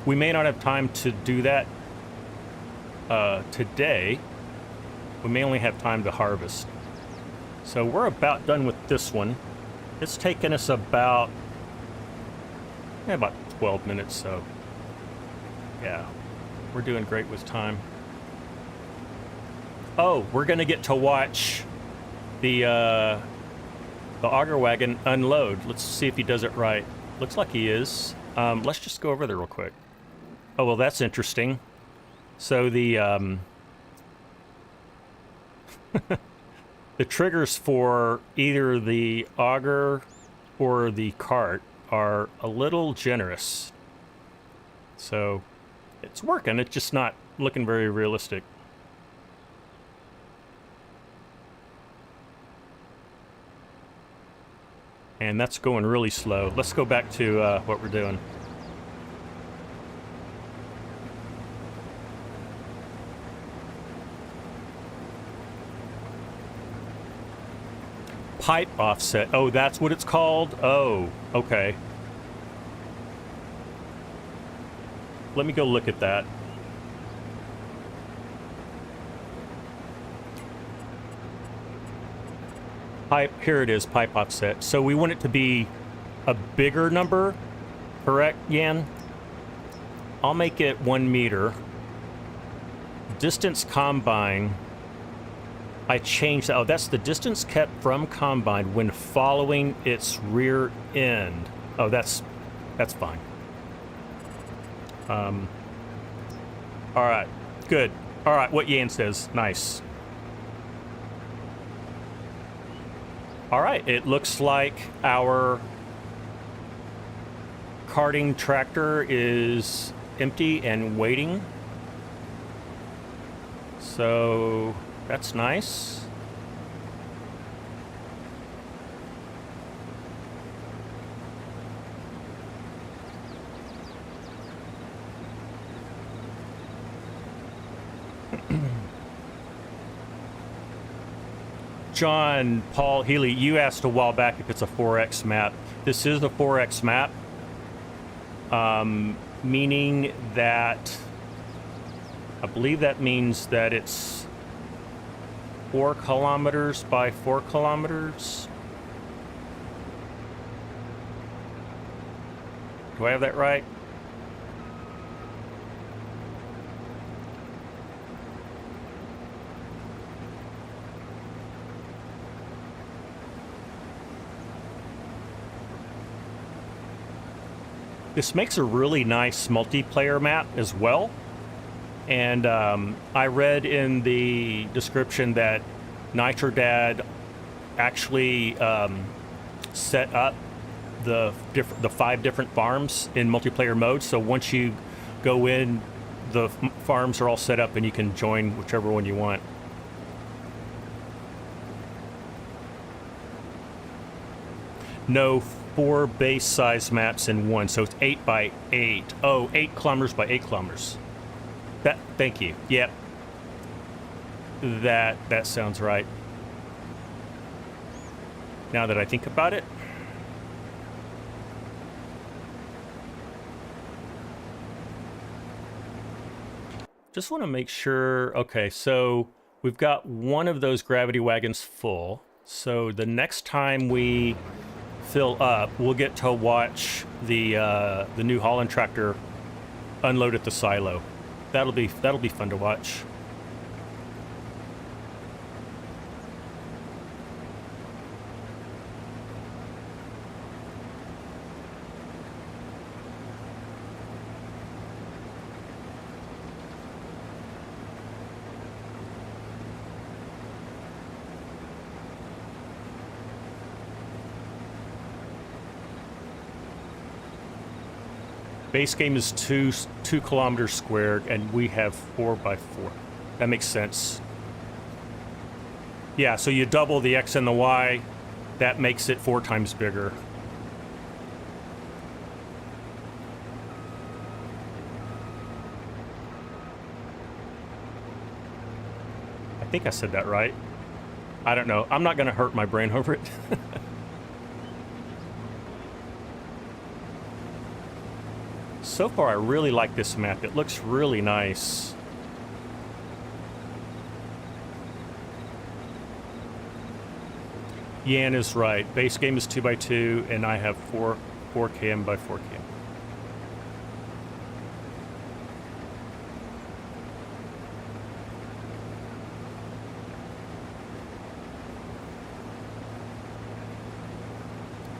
We may not have time to do that today. We may only have time to harvest. So we're about done with this one. It's taken us about 12 minutes, so yeah, we're doing great with time. Oh, we're gonna get to watch the auger wagon unload. Let's see if he does it right. Looks like he is. Let's just go over there real quick. Oh, well, that's interesting. So the the triggers for either the auger or the cart are a little generous. So it's working, it's just not looking very realistic. And that's going really slow. Let's go back to what we're doing. Pipe offset. Oh, that's what it's called? Oh, okay. Let me go look at that. Pipe, here it is, pipe offset. So we want it to be a bigger number, correct, Yan? I'll make it 1 meter. Distance combine, I changed. Oh, that's the distance kept from combine when following its rear end. Oh, that's fine. All right, good. All right, what Yan says, nice. All right, it looks like our carting tractor is empty and waiting. So that's nice. John Paul Healy, you asked a while back if it's a 4X map. This is a 4X map, meaning that I believe that means that it's 4 kilometers by 4 kilometers. Do I have that right? This makes a really nice multiplayer map as well. And I read in the description that NitroDad actually set up the 5 different farms in multiplayer mode. So once you go in, the farms are all set up and you can join whichever one you want. No, 4 base size maps in one, so it's 8 by 8. Oh, 8 kilometers by 8 kilometers. Thank you. Yep. That sounds right. Now that I think about it. Just want to make sure. Okay, so we've got one of those gravity wagons full. So the next time we fill up, we'll get to watch the New Holland tractor unload at the silo. That'll be fun to watch. Base game is 2 kilometers squared, and we have 4 by 4. That makes sense. Yeah, so you double the X and the Y. That makes it 4 times bigger. I think I said that right. I don't know. I'm not going to hurt my brain over it. So far, I really like this map. It looks really nice. Yan is right. Base game is 2 by 2, and I have 4 km by 4 km.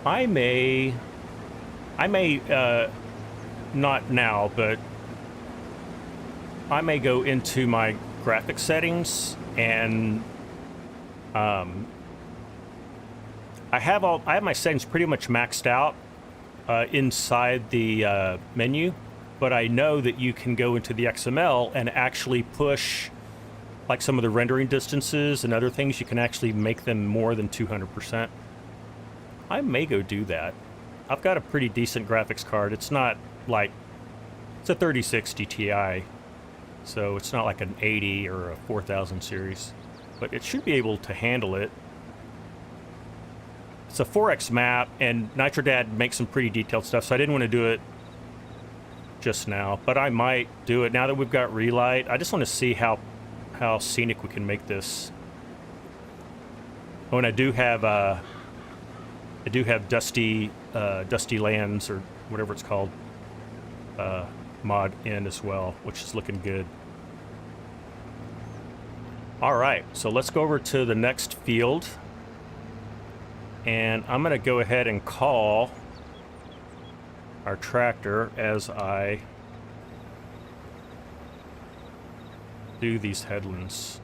I may not now, but I may go into my graphic settings and I have my settings pretty much maxed out inside the menu, but I know that you can go into the XML and actually push like some of the rendering distances and other things. You can actually make them more than 200%. I may go do that. I've got a pretty decent graphics card. It's not like, it's a 3060 Ti, so it's not like an 80 or a 4000 series, but it should be able to handle it. It's a 4X map, and NitroDad makes some pretty detailed stuff, so I didn't want to do it just now, but I might do it now that we've got Relight. I just want to see how scenic we can make this. Oh, and I do have Dusty Lands, or whatever it's called, mod in as well, which is looking good. All right, so let's go over to the next field. And I'm going to go ahead and call our tractor as I do these headlands.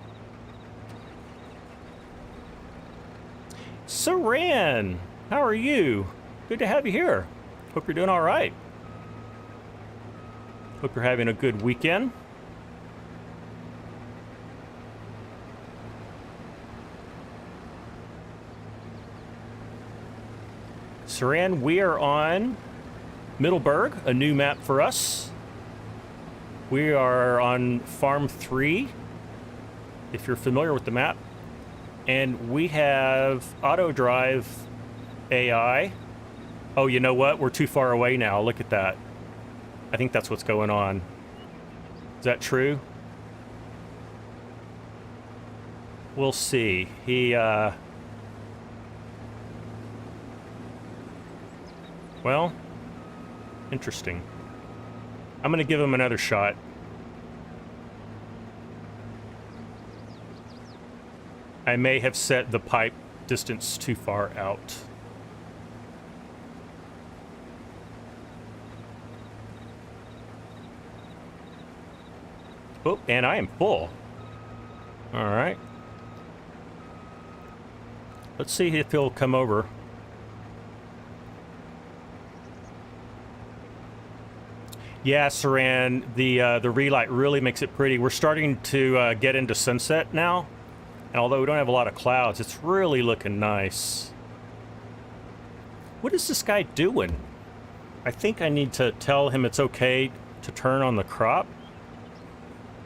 Saran, how are you? Good to have you here. Hope you're doing all right. Hope you're having a good weekend. Saran, we are on Middleburg, a new map for us. We are on Farm 3, if you're familiar with the map. And we have auto drive AI. Oh, you know what? We're too far away now. Look at that. I think that's what's going on. Is that true? We'll see. Well, interesting. I'm going to give him another shot. I may have set the pipe distance too far out. Oh, and I am full. All right. Let's see if he'll come over. Yeah, Saran, the relight really makes it pretty. We're starting to get into sunset now, and although we don't have a lot of clouds, it's really looking nice. What is this guy doing? I think I need to tell him it's okay to turn on the crop.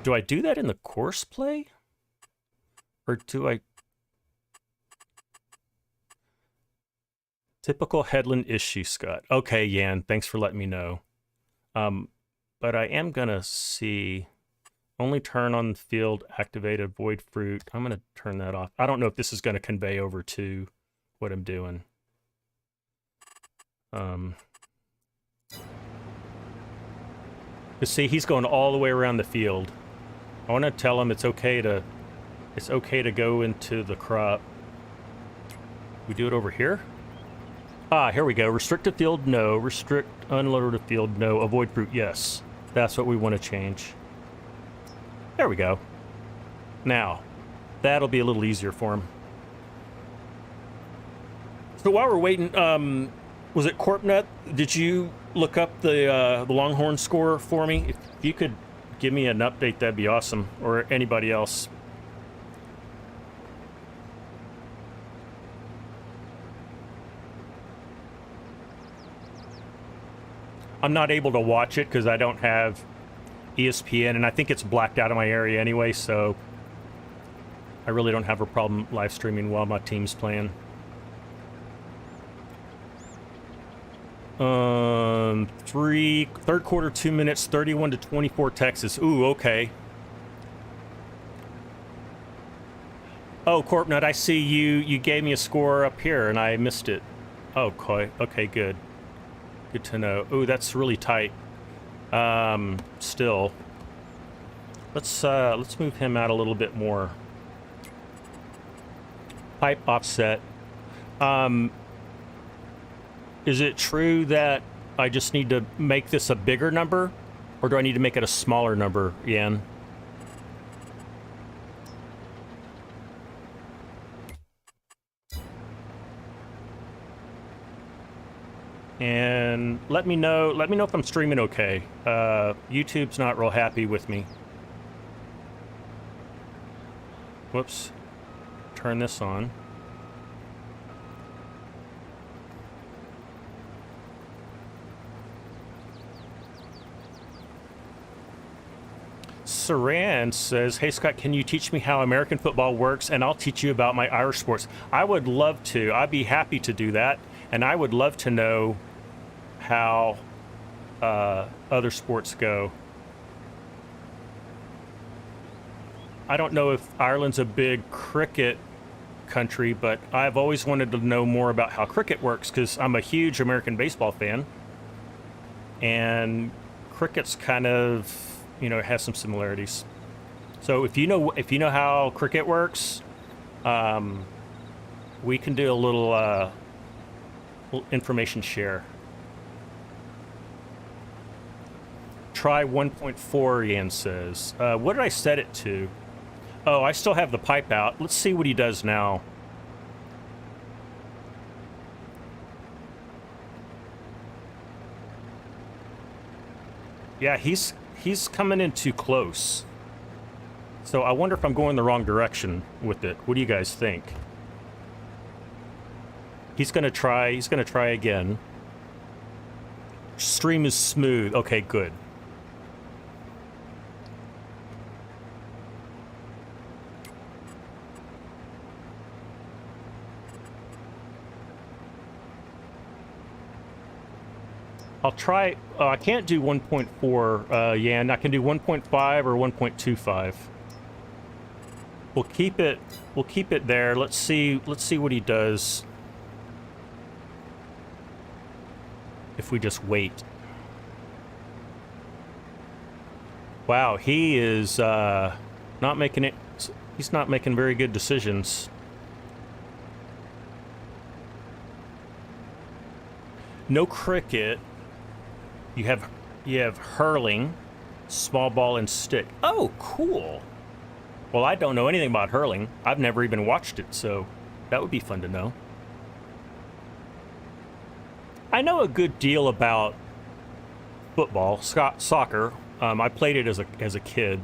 Do I do that in the course play? Or do I... Typical headland issue, Scott. Okay, Yan, thanks for letting me know. But I am gonna see only turn on the field activated void fruit. I'm gonna turn that off. I don't know if this is gonna convey over to what I'm doing. Cause see, he's going all the way around the field. I want to tell him it's okay to go into the crop. We do it over here. Ah, here we go. Restricted field, no. Restrict unloaded field, no. Avoid fruit, yes. That's what we want to change. There we go. Now, that'll be a little easier for him. So while we're waiting, was it Corpnut? Did you look up the Longhorn score for me? If you could give me an update, that'd be awesome. Or anybody else. I'm not able to watch it because I don't have ESPN, and I think it's blacked out of my area anyway, so I really don't have a problem live streaming while my team's playing. Third quarter, 2 minutes, 31-24 Texas. Ooh, okay. Oh, Corpnut, I see you gave me a score up here, and I missed it. Oh, okay, good. Good to know. Ooh, that's really tight. Still. Let's move him out a little bit more. Pipe offset. Is it true that I just need to make this a bigger number? Or do I need to make it a smaller number, Yan? And let me know if I'm streaming okay. YouTube's not real happy with me. Whoops. Turn this on. Saran says, hey Scott, can you teach me how American football works, and I'll teach you about my Irish sports. I would love to. I'd be happy to do that, and I would love to know how other sports go. I don't know if Ireland's a big cricket country, but I've always wanted to know more about how cricket works because I'm a huge American baseball fan. And cricket's kind of, you know, it has some similarities. So if you know how cricket works, we can do a little information share. Try 1.4, Yan says. What did I set it to? Oh, I still have the pipe out. Let's see what he does now. Yeah, he's coming in too close. So I wonder if I'm going the wrong direction with it. What do you guys think? He's gonna try again. Stream is smooth. Okay, good. I'll try. I can't do 1.4, Yan. I can do 1.5 or 1.25. We'll keep it. We'll keep it there. Let's see. Let's see what he does. If we just wait. Wow, he is not making it. He's not making very good decisions. No cricket. You have hurling, small ball, and stick. Oh, cool. Well, I don't know anything about hurling. I've never even watched it, so that would be fun to know. I know a good deal about football, soccer. I played it as a kid.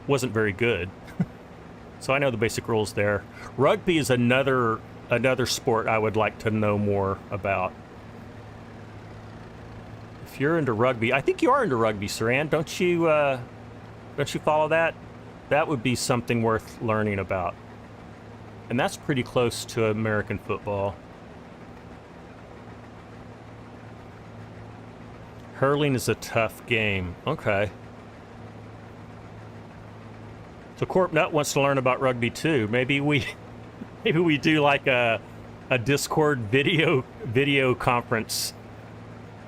Wasn't very good, so I know the basic rules there. Rugby is another sport I would like to know more about. If you're into rugby, I think you are into rugby, Saran. Don't you follow that? That would be something worth learning about. And that's pretty close to American football. Hurling is a tough game. Okay. So Corp Nut wants to learn about rugby too. Maybe we do like a Discord video conference.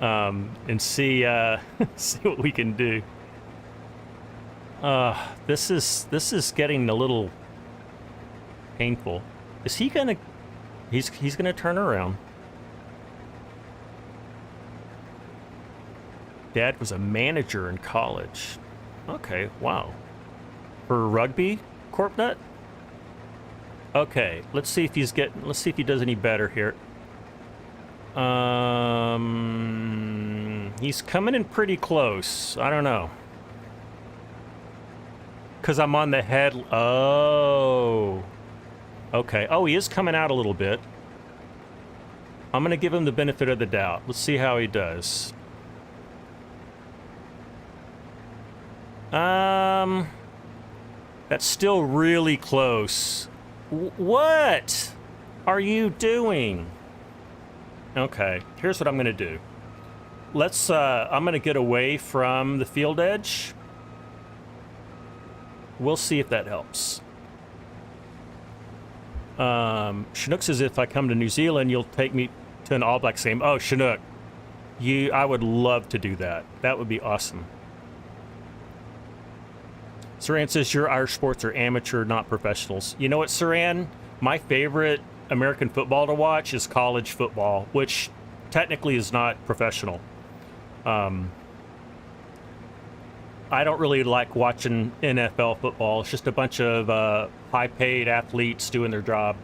And see see what we can do. This is getting a little painful. Is he gonna? He's gonna turn around. Dad was a manager in college. Okay, wow. For rugby, Corpnut. Okay, let's see if he does any better here. He's coming in pretty close. I don't know. Because I'm on the head. Oh. Okay. Oh, he is coming out a little bit. I'm going to give him the benefit of the doubt. Let's see how he does. That's still really close. What are you doing? Okay, here's what I'm going to do. I'm going to get away from the field edge. We'll see if that helps. Chinook says if I come to New Zealand, you'll take me to an All Blacks game. Oh, Chinook, I would love to do that. That would be awesome. Saran says your Irish sports are amateur, not professionals. You know what, Saran? My favorite American football to watch is college football, which technically is not professional. I don't really like watching NFL football. It's just a bunch of high-paid athletes doing their job.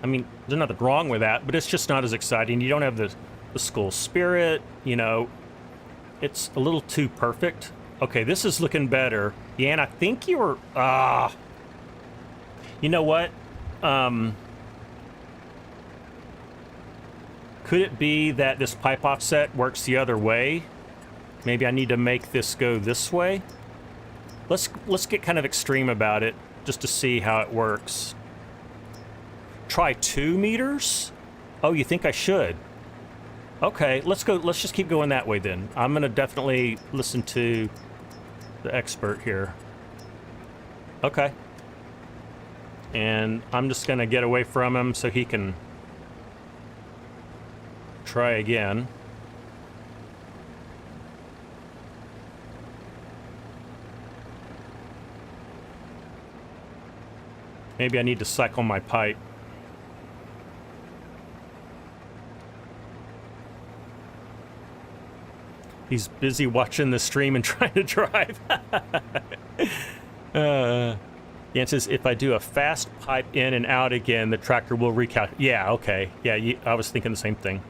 I mean, there's nothing wrong with that, but it's just not as exciting. You don't have the school spirit, you know. It's a little too perfect. Okay, this is looking better. Yan, I think you were... You know what? Could it be that this pipe offset works the other way? Maybe I need to make this go this way? Let's get kind of extreme about it, just to see how it works. Try 2 meters? Oh, you think I should? Okay, let's go. Let's just keep going that way then. I'm gonna definitely listen to the expert here. Okay. And I'm just gonna get away from him so he can try again. Maybe I need to cycle my pipe. He's busy watching the stream and trying to drive. Jan says, if I do a fast pipe in and out again, the tractor will recalculate. Yeah, okay. Yeah, I was thinking the same thing.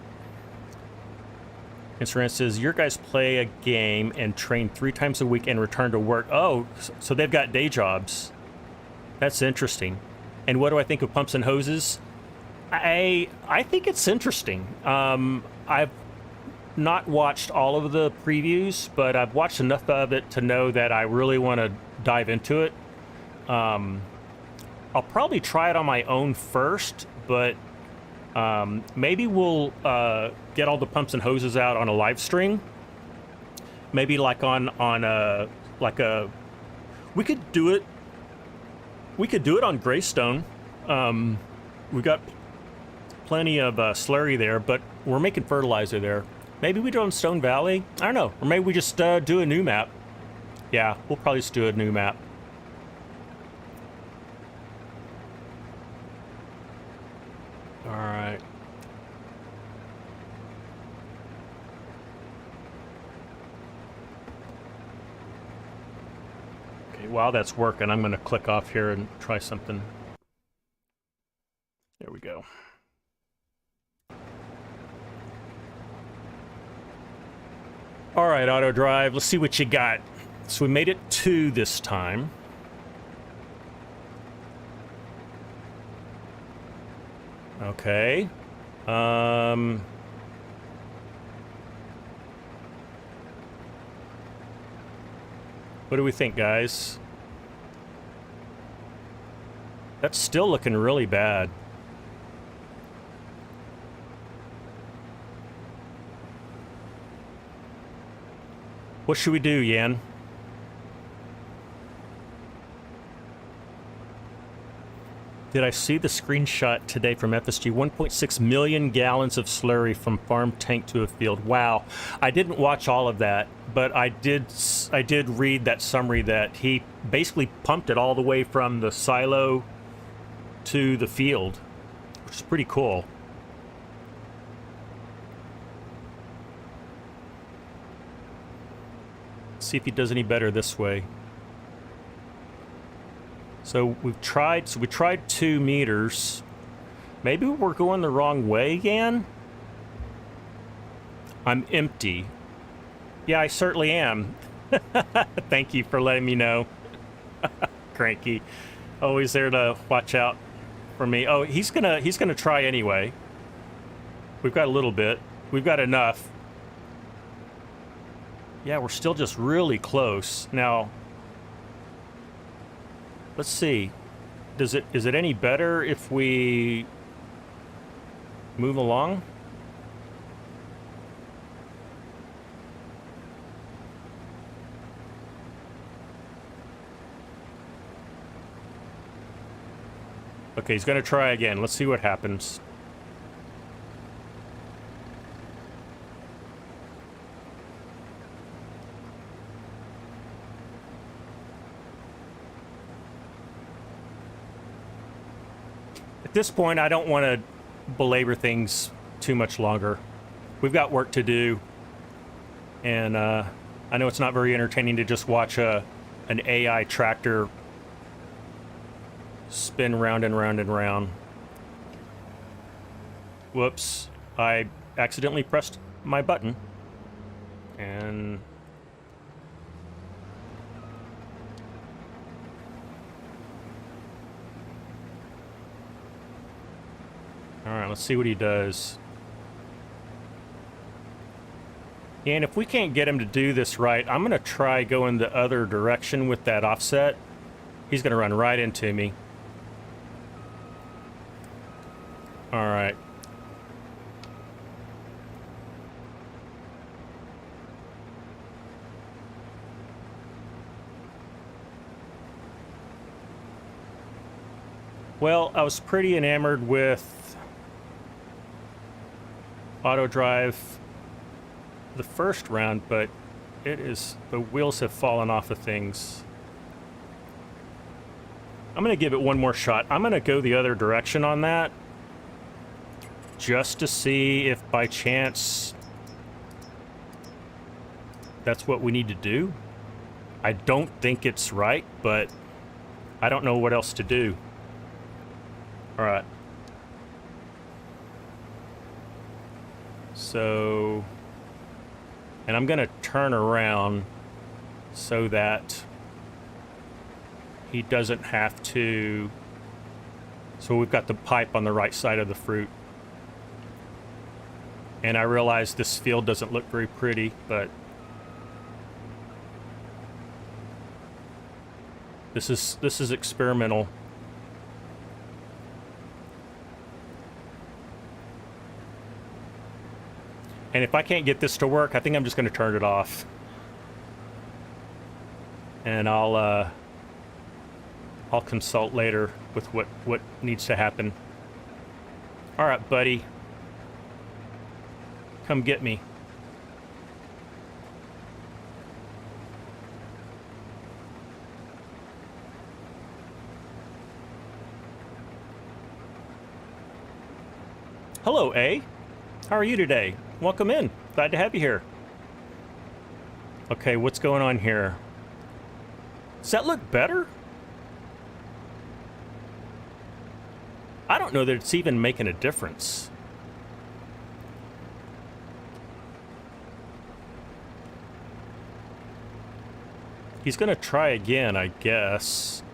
And Saran says, your guys play a game and train 3 times a week and return to work. Oh, so they've got day jobs. That's interesting. And what do I think of pumps and hoses? I think it's interesting. I've not watched all of the previews, but I've watched enough of it to know that I really want to dive into it. I'll probably try it on my own first, but maybe we'll get all the pumps and hoses out on a live stream. Maybe like on a we could do it. We could do it on Greystone. We got plenty of slurry there, but we're making fertilizer there. Maybe we do it on Stone Valley. I don't know. Or maybe we just do a new map. Yeah, we'll probably just do a new map. All right. Okay, while that's working, I'm going to click off here and try something. There we go. All right, auto drive. Let's see what you got. So we made it 2 this time. Okay. What do we think, guys? That's still looking really bad. What should we do, Yan? Did I see the screenshot today from FSG? 1.6 million gallons of slurry from farm tank to a field. Wow. I didn't watch all of that, but I did read that summary that he basically pumped it all the way from the silo to the field, which is pretty cool. See if he does any better this way. So we tried 2 meters. Maybe we're going the wrong way again. I'm empty. Yeah, I certainly am. Thank you for letting me know. Cranky. Always there to watch out for me. Oh, he's gonna try anyway. We've got a little bit. We've got enough. Yeah, we're still just really close. Now, let's see. Is it any better if we move along? Okay, he's gonna try again. Let's see what happens. At this point, I don't want to belabor things too much longer. We've got work to do, and I know it's not very entertaining to just watch an AI tractor spin round and round and round. Whoops, I accidentally pressed my button, and all right, let's see what he does. And if we can't get him to do this right, I'm gonna try going the other direction with that offset. He's gonna run right into me. All right. Well, I was pretty enamored with auto drive the first round, but the wheels have fallen off of things. I'm going to give it one more shot. I'm going to go the other direction on that, just to see if by chance that's what we need to do. I don't think it's right, but I don't know what else to do. All right. So, and I'm going to turn around so that he doesn't have to. So we've got the pipe on the right side of the fruit. And I realize this field doesn't look very pretty, but this is experimental. And if I can't get this to work, I think I'm just going to turn it off. And I'll consult later with what needs to happen. All right, buddy. Come get me. Hello, A. How are you today? Welcome in. Glad to have you here. Okay, what's going on here? Does that look better? I don't know that it's even making a difference. He's going to try again, I guess.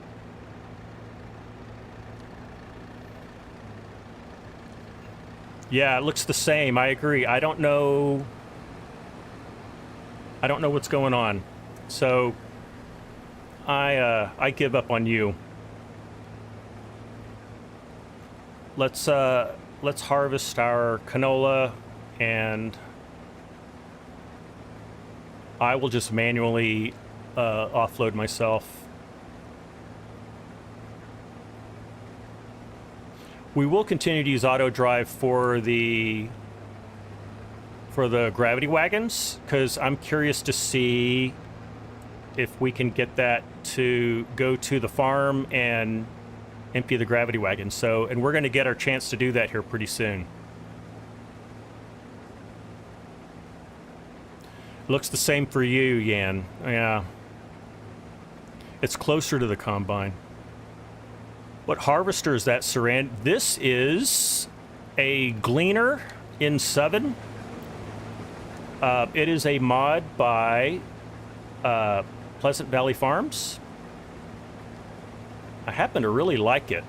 Yeah, it looks the same. I agree. I don't know what's going on. So I give up on you. Let's harvest our canola, and I will just manually offload myself. We will continue to use auto drive for the gravity wagons, because I'm curious to see if we can get that to go to the farm and empty the gravity wagon. So, and we're going to get our chance to do that here pretty soon. Looks the same for you, Yan. Yeah. It's closer to the combine. What harvester is that, Saran? This is a gleaner in 7. It is a mod by Pleasant Valley Farms. I happen to really like it.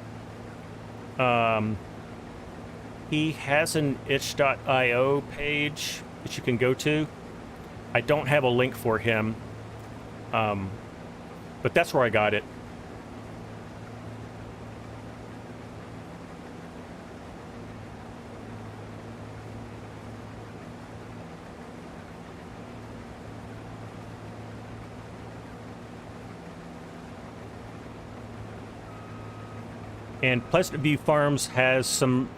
He has an itch.io page that you can go to. I don't have a link for him, but that's where I got it. And Pleasant View Farms has some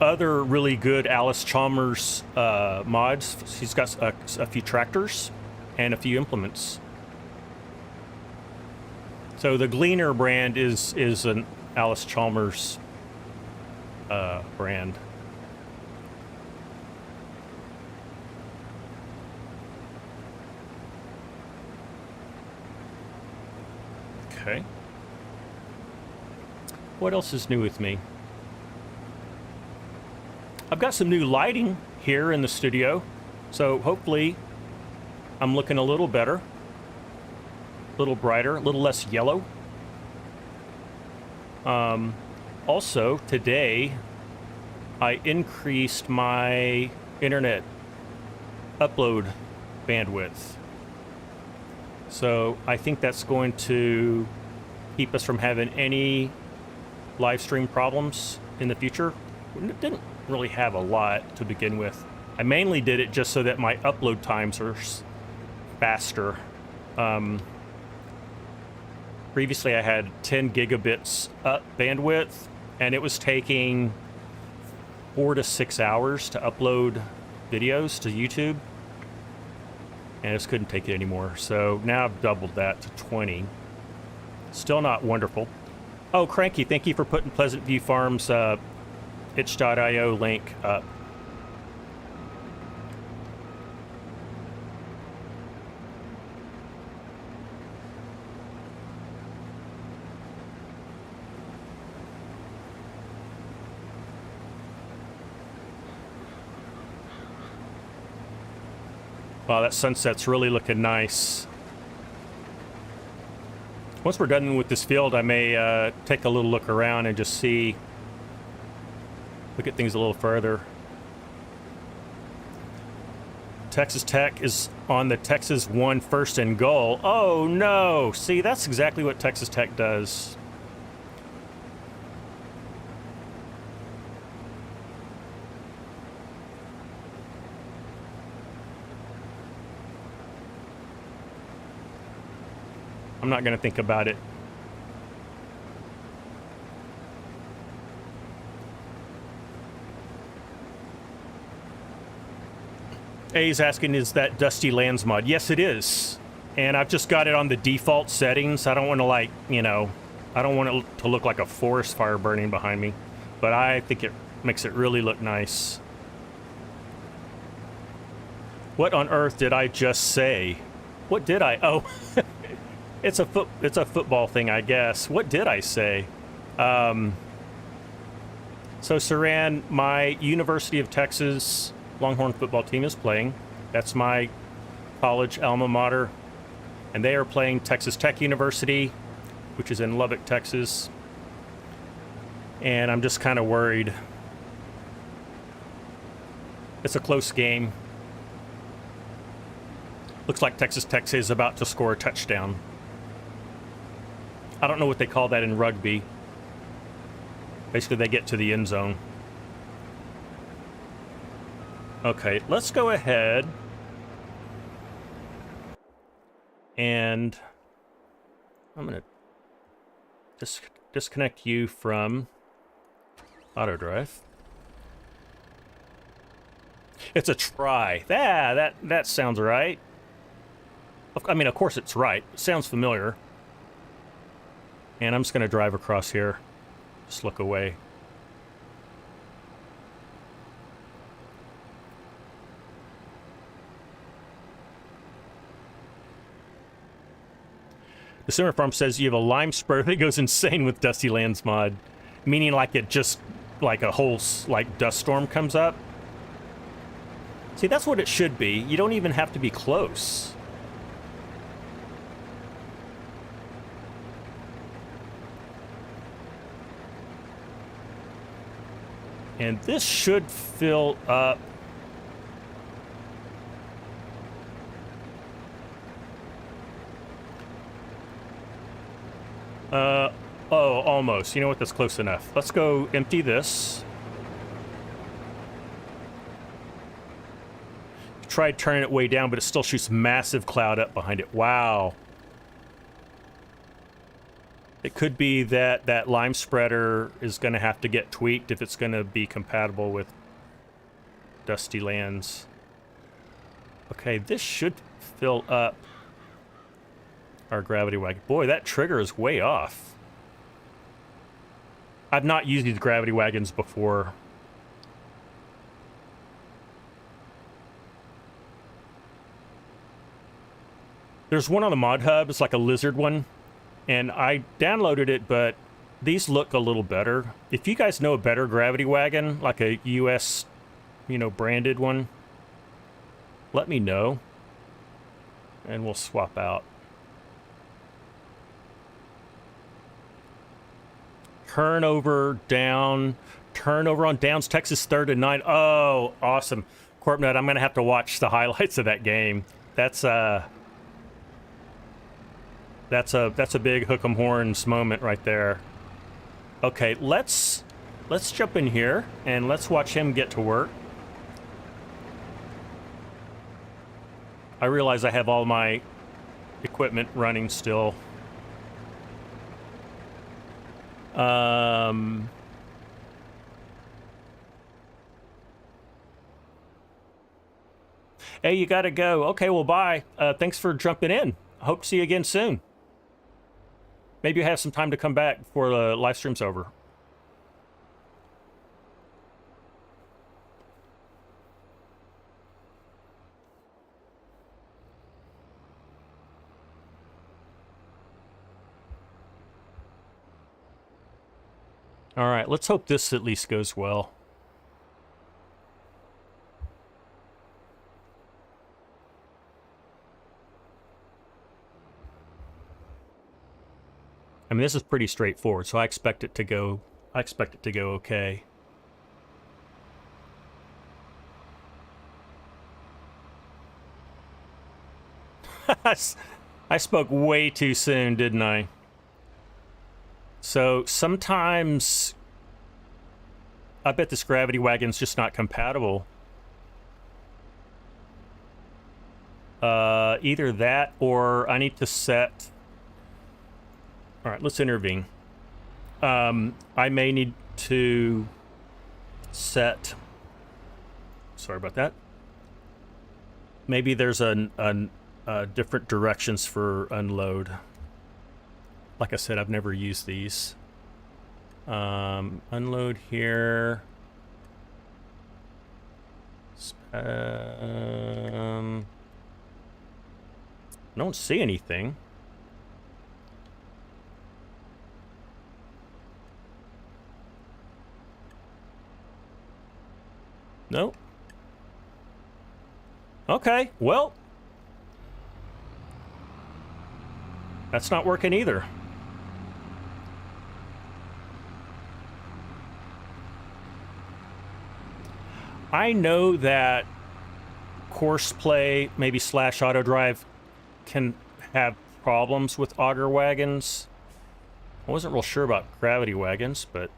other really good Alice Chalmers mods. He's got a few tractors and a few implements. So the Gleaner brand is an Alice Chalmers brand. Okay. What else is new with me? I've got some new lighting here in the studio, so hopefully I'm looking a little better, a little brighter, a little less yellow. Also, today I increased my internet upload bandwidth. So I think that's going to keep us from having any live stream problems in the future. It didn't really have a lot to begin with. I mainly did it just so that my upload times are faster. Previously I had 10 gigabits up bandwidth, and it was taking 4 to 6 hours to upload videos to YouTube, and I just couldn't take it anymore. So now I've doubled that to 20. Still not wonderful. Oh, Cranky, thank you for putting Pleasant View Farms itch.io link up. Wow, that sunset's really looking nice. Once we're done with this field, I may take a little look around and just see, look at things a little further. Texas Tech is on the Texas 1 first and goal. Oh no! See, that's exactly what Texas Tech does. I'm not going to think about it. A's asking, is that Dusty Lands mod? Yes, it is. And I've just got it on the default settings. I don't want to, like, you know, I don't want it to look like a forest fire burning behind me. But I think it makes it really look nice. What on earth did I just say? What did I? Oh, it's a football thing, I guess. What did I say? So Saran, my University of Texas Longhorn football team is playing. That's my college alma mater. And they are playing Texas Tech University, which is in Lubbock, Texas. And I'm just kind of worried. It's a close game. Looks like Texas Tech is about to score a touchdown. I don't know what they call that in rugby. Basically, they get to the end zone. Okay, let's go ahead and I'm going to disconnect you from AutoDrive. It's a try. That sounds right. I mean, of course it's right. It sounds familiar. And I'm just going to drive across here. Just look away. The Simmer Farm says you have a lime spur that goes insane with Dusty Lands mod. Meaning like it just, like a whole, like, dust storm comes up. See, that's what it should be. You don't even have to be close. And this should fill up. Oh, almost. You know what? That's close enough. Let's go empty this. Tried turning it way down, but it still shoots massive cloud up behind it. Wow. It could be that that lime spreader is going to have to get tweaked if it's going to be compatible with Dusty Lands. Okay, this should fill up our gravity wagon. Boy, that trigger is way off. I've not used these gravity wagons before. There's one on the Mod Hub. It's like a lizard one. And I downloaded it, but these look a little better. If you guys know a better gravity wagon, like a US, you know, branded one, let me know. And we'll swap out. Turnover down. Turnover on downs. Texas 3rd and 9. Oh, awesome. Corpnut, I'm going to have to watch the highlights of that game. That's a big hook 'em horns moment right there. Okay, let's jump in here and let's watch him get to work. I realize I have all my equipment running still. Hey, you gotta go. Okay, well, bye. Thanks for jumping in. I hope to see you again soon. Maybe you have some time to come back before the live stream's over. All right, let's hope this at least goes well. I mean, this is pretty straightforward, so I expect it to go okay. I spoke way too soon, didn't I? So sometimes I bet this gravity wagon's just not compatible. Either that or I need to set... All right, let's intervene. I may need to set... Sorry about that. Maybe there's different directions for unload. Like I said, I've never used these. Unload here. I don't see anything. Nope. Okay, well, that's not working either. I know that course play, maybe slash auto drive, can have problems with auger wagons. I wasn't real sure about gravity wagons, but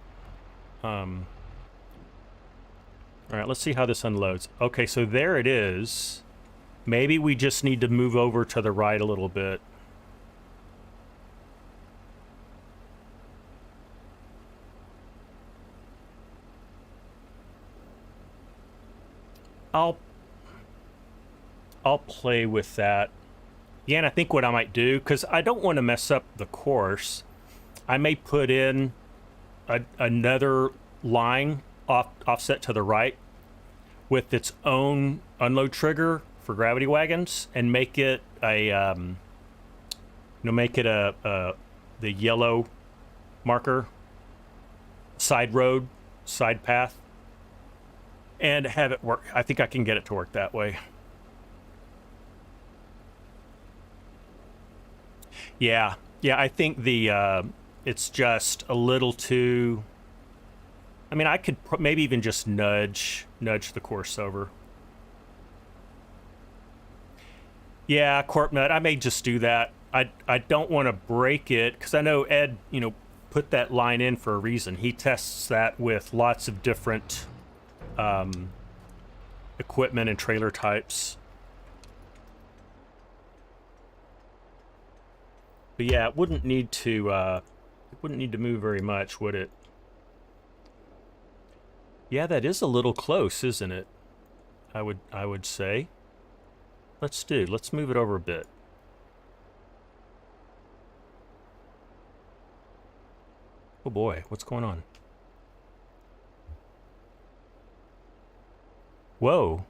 all right, let's see how this unloads. Okay, so there it is. Maybe we just need to move over to the right a little bit. I'll play with that. Yeah, and I think what I might do, because I don't want to mess up the course, I may put in another line offset to the right with its own unload trigger for gravity wagons, and make it a the yellow marker, side road, side path, and have it work. I think I can get it to work that way. Yeah, I think the it's just a little too... I mean, I could maybe even just nudge the course over. Yeah, corp nut. I may just do that. I don't want to break it, because I know Ed, put that line in for a reason. He tests that with lots of different equipment and trailer types. But yeah, it wouldn't need to move very much, would it? Yeah, that is a little close, isn't it? I would say. Let's move it over a bit. Oh boy, what's going on? Whoa.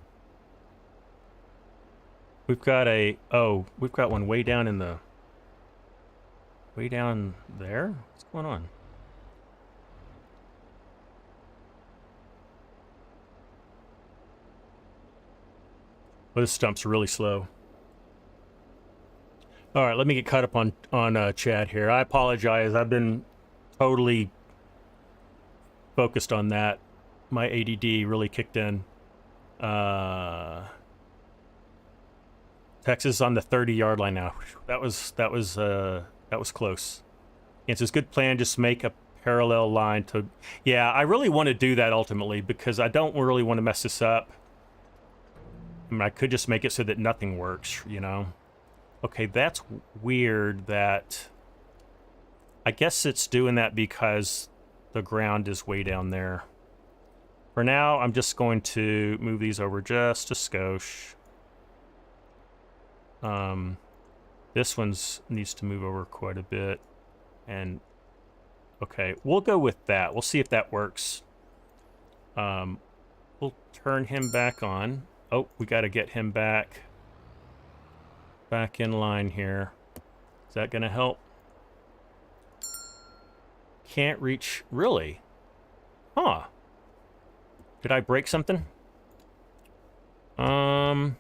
We've got one way down in the... Way down there? What's going on? Well, this stump's really slow. All right, let me get caught up on chat here. I apologize. I've been totally focused on that. My ADD really kicked in. Texas on the 30-yard line now. That was close. And so it's a good plan. Just make a parallel line to... Yeah, I really want to do that ultimately, because I don't really want to mess this up. I mean, I could just make it so that nothing works, Okay, that's weird that... I guess it's doing that because the ground is way down there. For now, I'm just going to move these over just a skosh. This one needs to move over quite a bit. And okay, we'll go with that. We'll see if that works. We'll turn him back on. Oh, we got to get him back in line here. Is that going to help? Can't reach. Really? Huh. Did I break something? I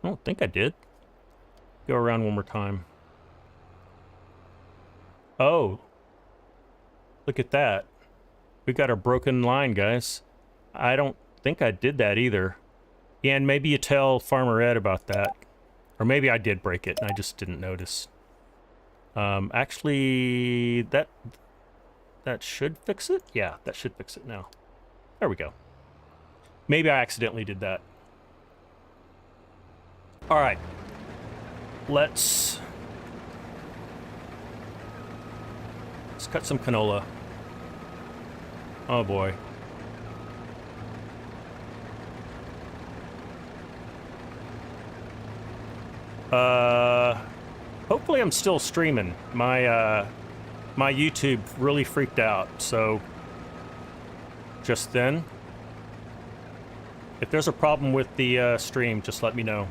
don't think I did. Go around one more time. Oh. Look at that. We got a broken line, guys. I don't think I did that either. Yeah, and maybe you tell Farmer Ed about that. Or maybe I did break it and I just didn't notice. Actually, that should fix it? Yeah, that should fix it now. There we go. Maybe I accidentally did that. All right. Let's cut some canola. Oh boy. Hopefully I'm still streaming. My YouTube really freaked out, so just then. If there's a problem with the stream, just let me know.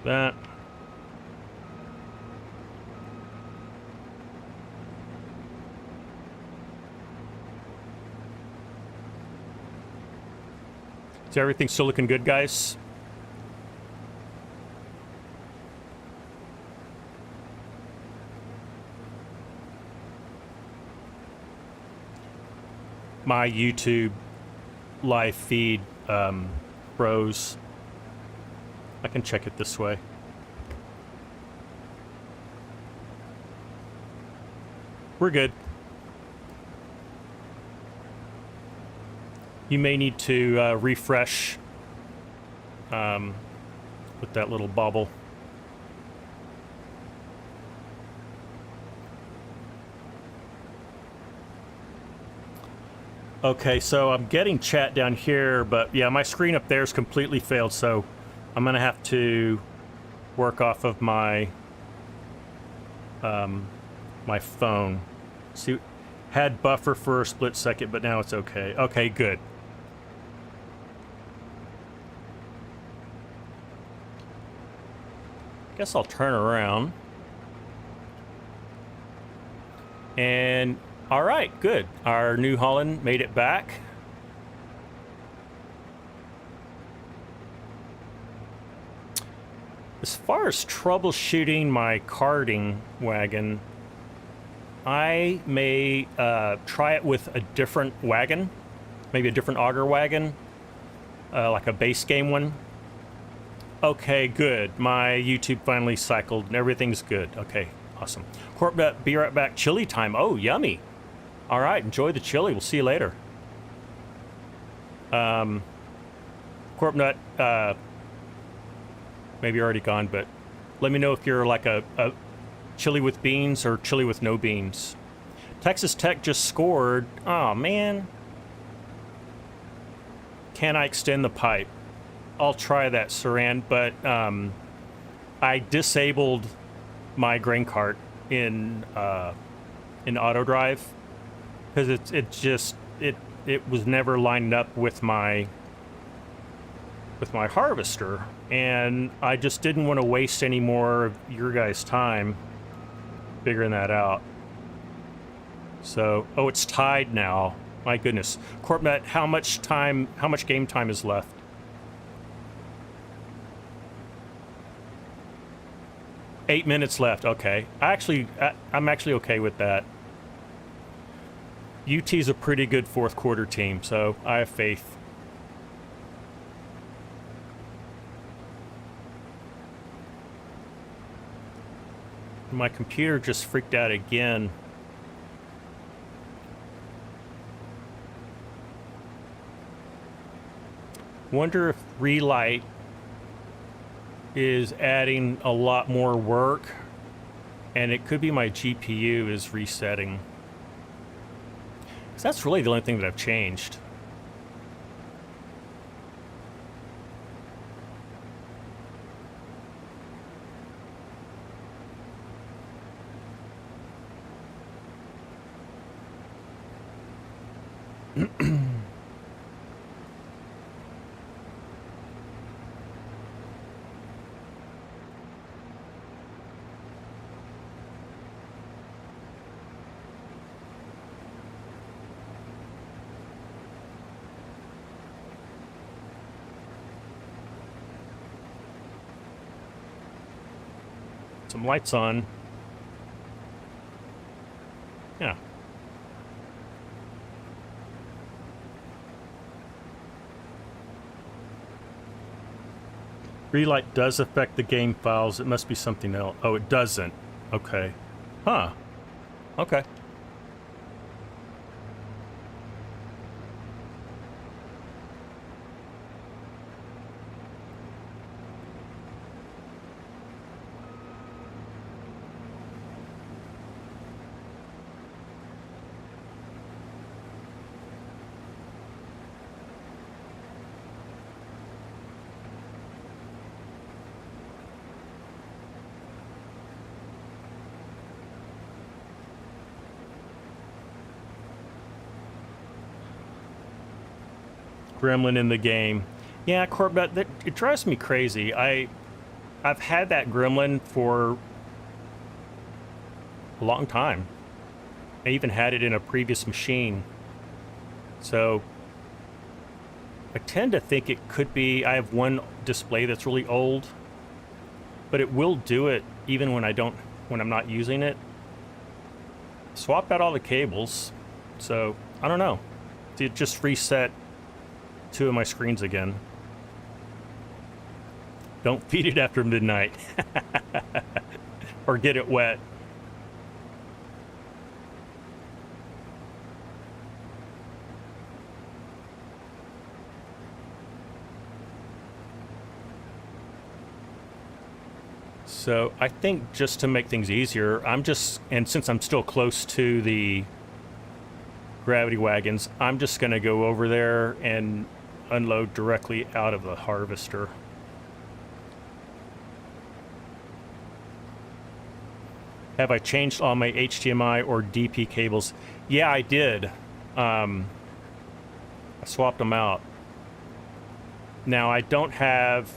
That. Is everything still looking good, guys? My YouTube live feed froze. I can check it this way. We're good. You may need to refresh with that little bubble. Okay, so I'm getting chat down here, but yeah, my screen up there is completely failed, so I'm gonna have to work off of my my phone. See, had buffer for a split second, but now it's okay. Okay, good. Guess I'll turn around. And all right, good. Our New Holland made it back. As far as troubleshooting my carting wagon, I may try it with a different wagon, maybe a different auger wagon, like a base game one. Okay, good. My YouTube finally cycled and everything's good. Okay, awesome. Corpnut, be right back. Chili time. Oh, yummy. All right, enjoy the chili. We'll see you later. Corpnut, maybe you're already gone, but let me know if you're like a chili with beans or chili with no beans. Texas Tech just scored. Oh, man. Can I extend the pipe? I'll try that, Saran, but I disabled my grain cart in auto drive because it was never lined up with my harvester, and I just didn't want to waste any more of your guys' time figuring that out. So, oh, it's tied now. My goodness. Corpnet, how much game time is left? Eight minutes left. Okay. I'm actually okay with that. UT's a pretty good fourth quarter team, so I have faith. My computer just freaked out again. Wonder if Relight is adding a lot more work, and it could be my GPU is resetting. 'Cause that's really the only thing that I've changed. Some lights on. Yeah. Relight does affect the game files. It must be something else. Oh, it doesn't. Okay. Huh. Okay. Gremlin in the game. Yeah, Corbett, it drives me crazy. I've had that gremlin for a long time. I even had it in a previous machine. So I tend to think it could be, I have one display that's really old, but it will do it even when I'm not using it. Swapped out all the cables, so I don't know. It just reset 2 of my screens again. Don't feed it after midnight. Or get it wet. So I think just to make things easier, and since I'm still close to the gravity wagons, I'm just gonna go over there and unload directly out of the harvester. Have I changed all my HDMI or DP cables? Yeah, I did. I swapped them out. Now I don't have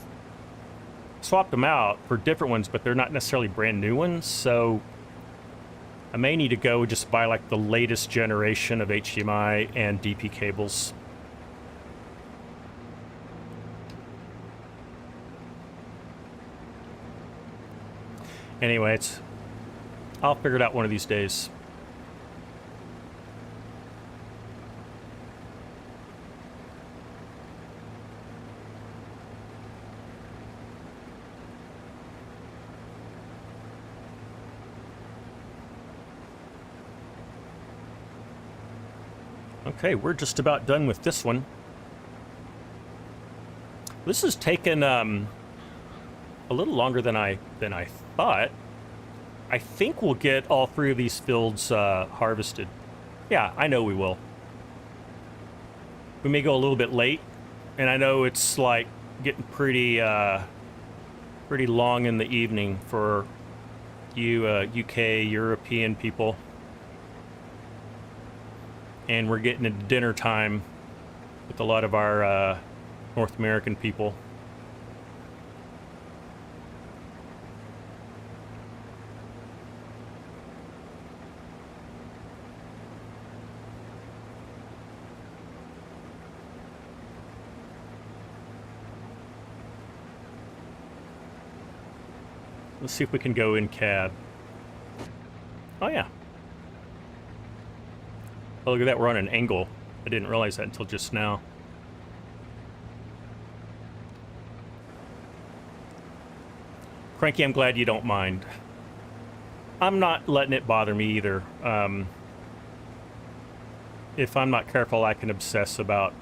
swapped them out for different ones, but they're not necessarily brand new ones, so I may need to go just buy like the latest generation of HDMI and DP cables. Anyway, I'll figure it out one of these days. Okay, we're just about done with this one. This has taken a little longer than I thought. I think we'll get all 3 of these fields harvested. Yeah, I know we will. We may go a little bit late, and I know it's like getting pretty long in the evening for you UK European people. And we're getting into dinner time with a lot of our North American people. Let's see if we can go in cab. Oh yeah. Oh, look at that, we're on an angle. I didn't realize that until just now. Cranky, I'm glad you don't mind. I'm not letting it bother me either. If I'm not careful, I can obsess about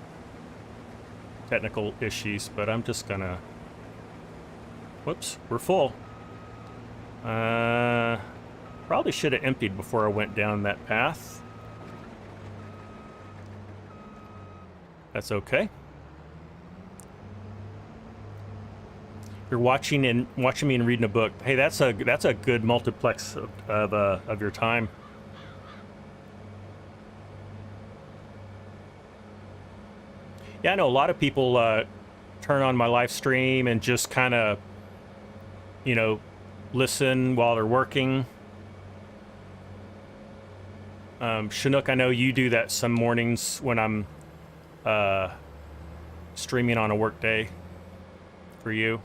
technical issues, but I'm just gonna... Whoops, we're full. Probably should have emptied before I went down that path. That's okay. You're watching me and reading a book. Hey, that's a good multiplex of your time. Yeah, I know a lot of people turn on my live stream and just kind of, you know, listen while they're working. Chinook, I know you do that some mornings when I'm streaming on a work day for you.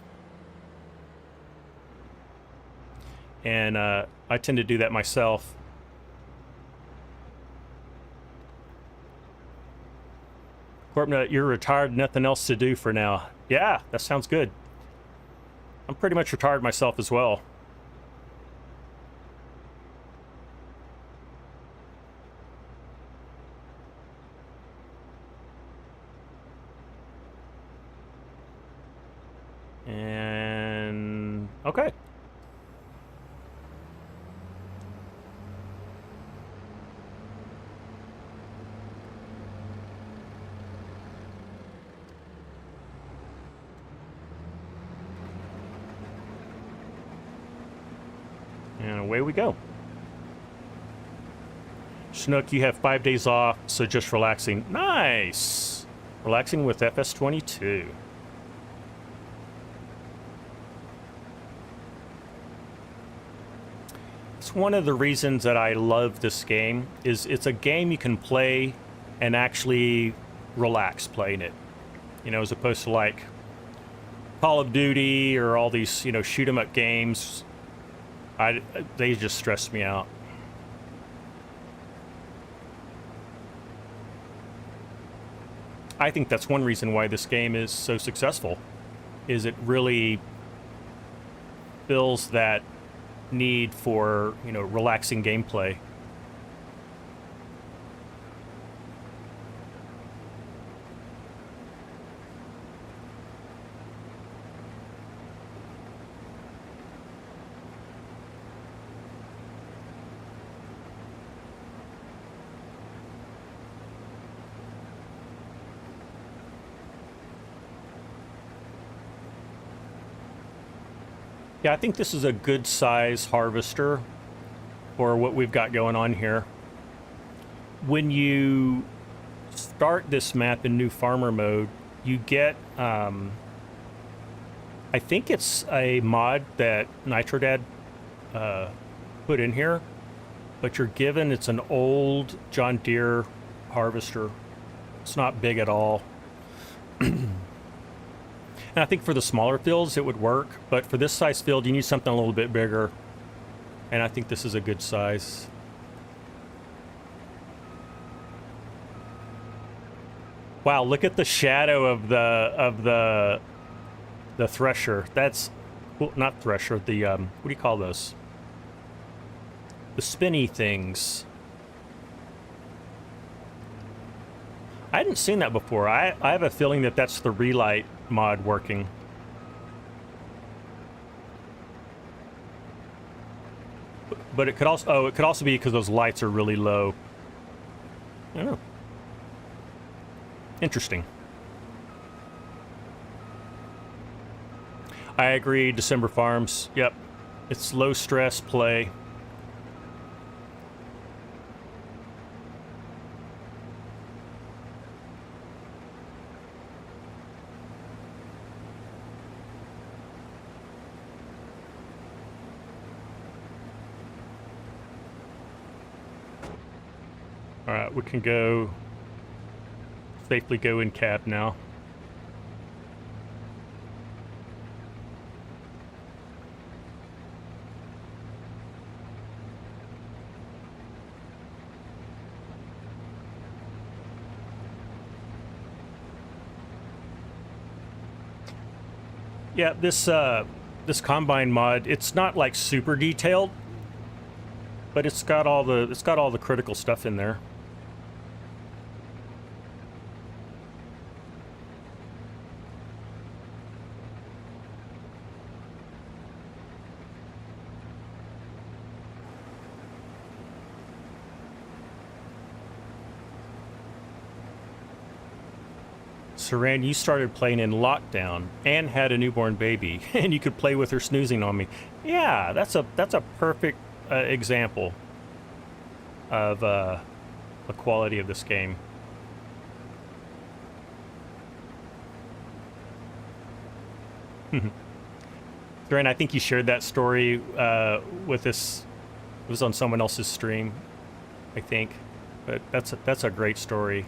And I tend to do that myself. Corpna, you're retired, nothing else to do for now. Yeah, that sounds good. I'm pretty much retired myself as well. And okay. And away we go. Chinook, you have 5 days off, so just relaxing. Nice! Relaxing with FS22. It's one of the reasons that I love this game, is it's a game you can play and actually relax playing it. You know, as opposed to like Call of Duty or all these, you know, shoot 'em up games. They just stress me out. I think that's one reason why this game is so successful, is it really fills that need for, you know, relaxing gameplay. Yeah, I think this is a good size harvester for what we've got going on here. When you start this map in new farmer mode, you get, I think it's a mod that NitroDad put in here, but you're given, it's an old John Deere harvester. It's not big at all. And I think for the smaller fields, it would work. But for this size field, you need something a little bit bigger. And I think this is a good size. Wow, look at the shadow of the thresher. That's, well, not thresher, the, what do you call those? The spinny things. I hadn't seen that before. I have a feeling that that's the relight mod working. But it could also, oh, it could also be because those lights are really low. I don't know. Interesting. I agree, December Farms. Yep. It's low stress play. All right, we can go safely go in cab now. Yeah, this combine mod, it's not like super detailed, but it's got all the critical stuff in there. Saran, you started playing in lockdown and had a newborn baby, and you could play with her snoozing on me. Yeah, that's a perfect example of the quality of this game. Saran, I think you shared that story with us. It was on someone else's stream, I think, but that's a great story.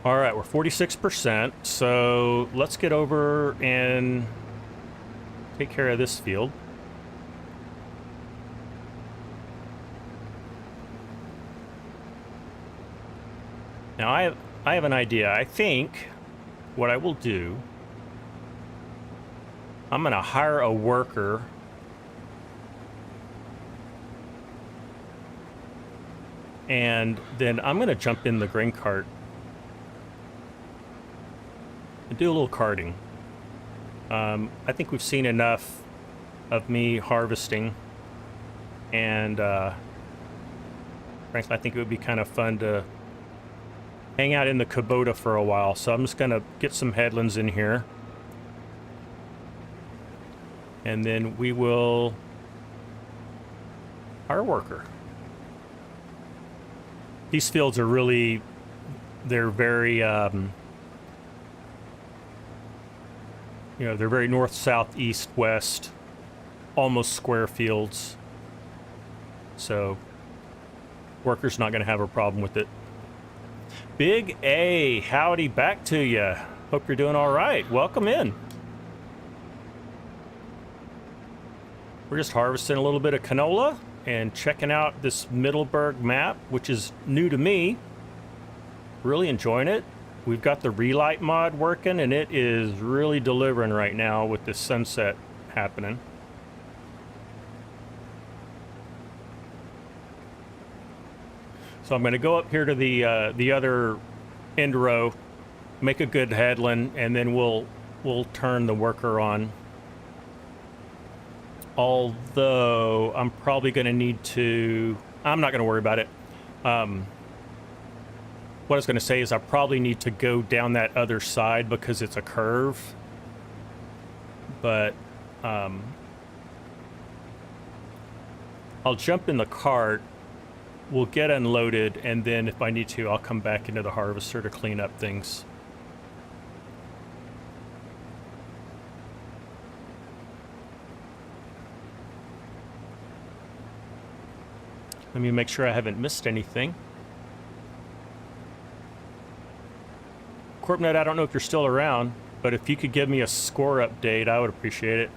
All right, we're 46%, so let's get over and take care of this field. Now I have an idea. I think what I will do, I'm gonna hire a worker and then I'm gonna jump in the grain cart and do a little carting. I think we've seen enough of me harvesting, and frankly, I think it would be kind of fun to hang out in the Kubota for a while. So I'm just gonna get some headlands in here, and then we will hire a worker. These fields are really, they're very you know, they're very north, south, east, west, almost square fields. So worker's not going to have a problem with it. Big A, howdy back to you. Hope you're doing all right. Welcome in. We're just harvesting a little bit of canola and checking out this Middleburg map, which is new to me. Really enjoying it. We've got the relight mod working, and it is really delivering right now with this sunset happening. So I'm going to go up here to the other end row, make a good headland, and then we'll turn the worker on. Although I'm probably going to need to, I'm not going to worry about it. What I was going to say is I probably need to go down that other side because it's a curve. But I'll jump in the cart, we'll get unloaded, and then if I need to, I'll come back into the harvester to clean up things. Let me make sure I haven't missed anything. Corpnet, I don't know if you're still around, but if you could give me a score update, I would appreciate it.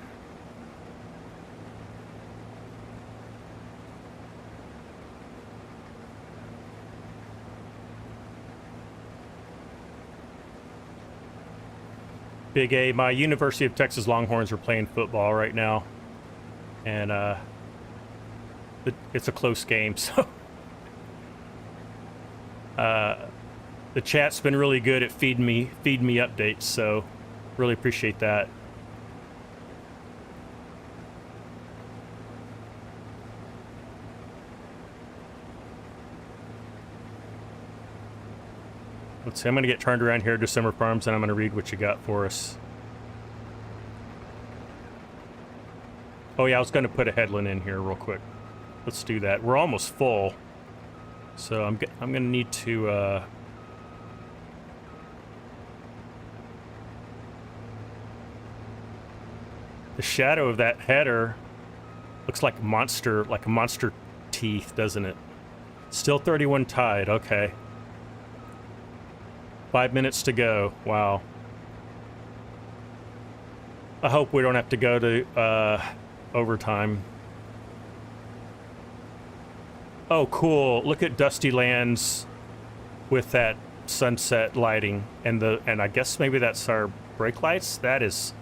Big A, my University of Texas Longhorns are playing football right now, and it's a close game, so the chat's been really good at feeding me updates, so really appreciate that. Let's see, I'm going to get turned around here to Summer Farms, and I'm going to read what you got for us. Oh yeah, I was going to put a headland in here real quick. Let's do that. We're almost full, so I'm going to need to the shadow of that header looks like a monster teeth, doesn't it? Still 31 tide. Okay. 5 minutes to go. Wow. I hope we don't have to go to overtime. Oh, cool. Look at Dusty Lands with that sunset lighting and I guess maybe that's our brake lights. That is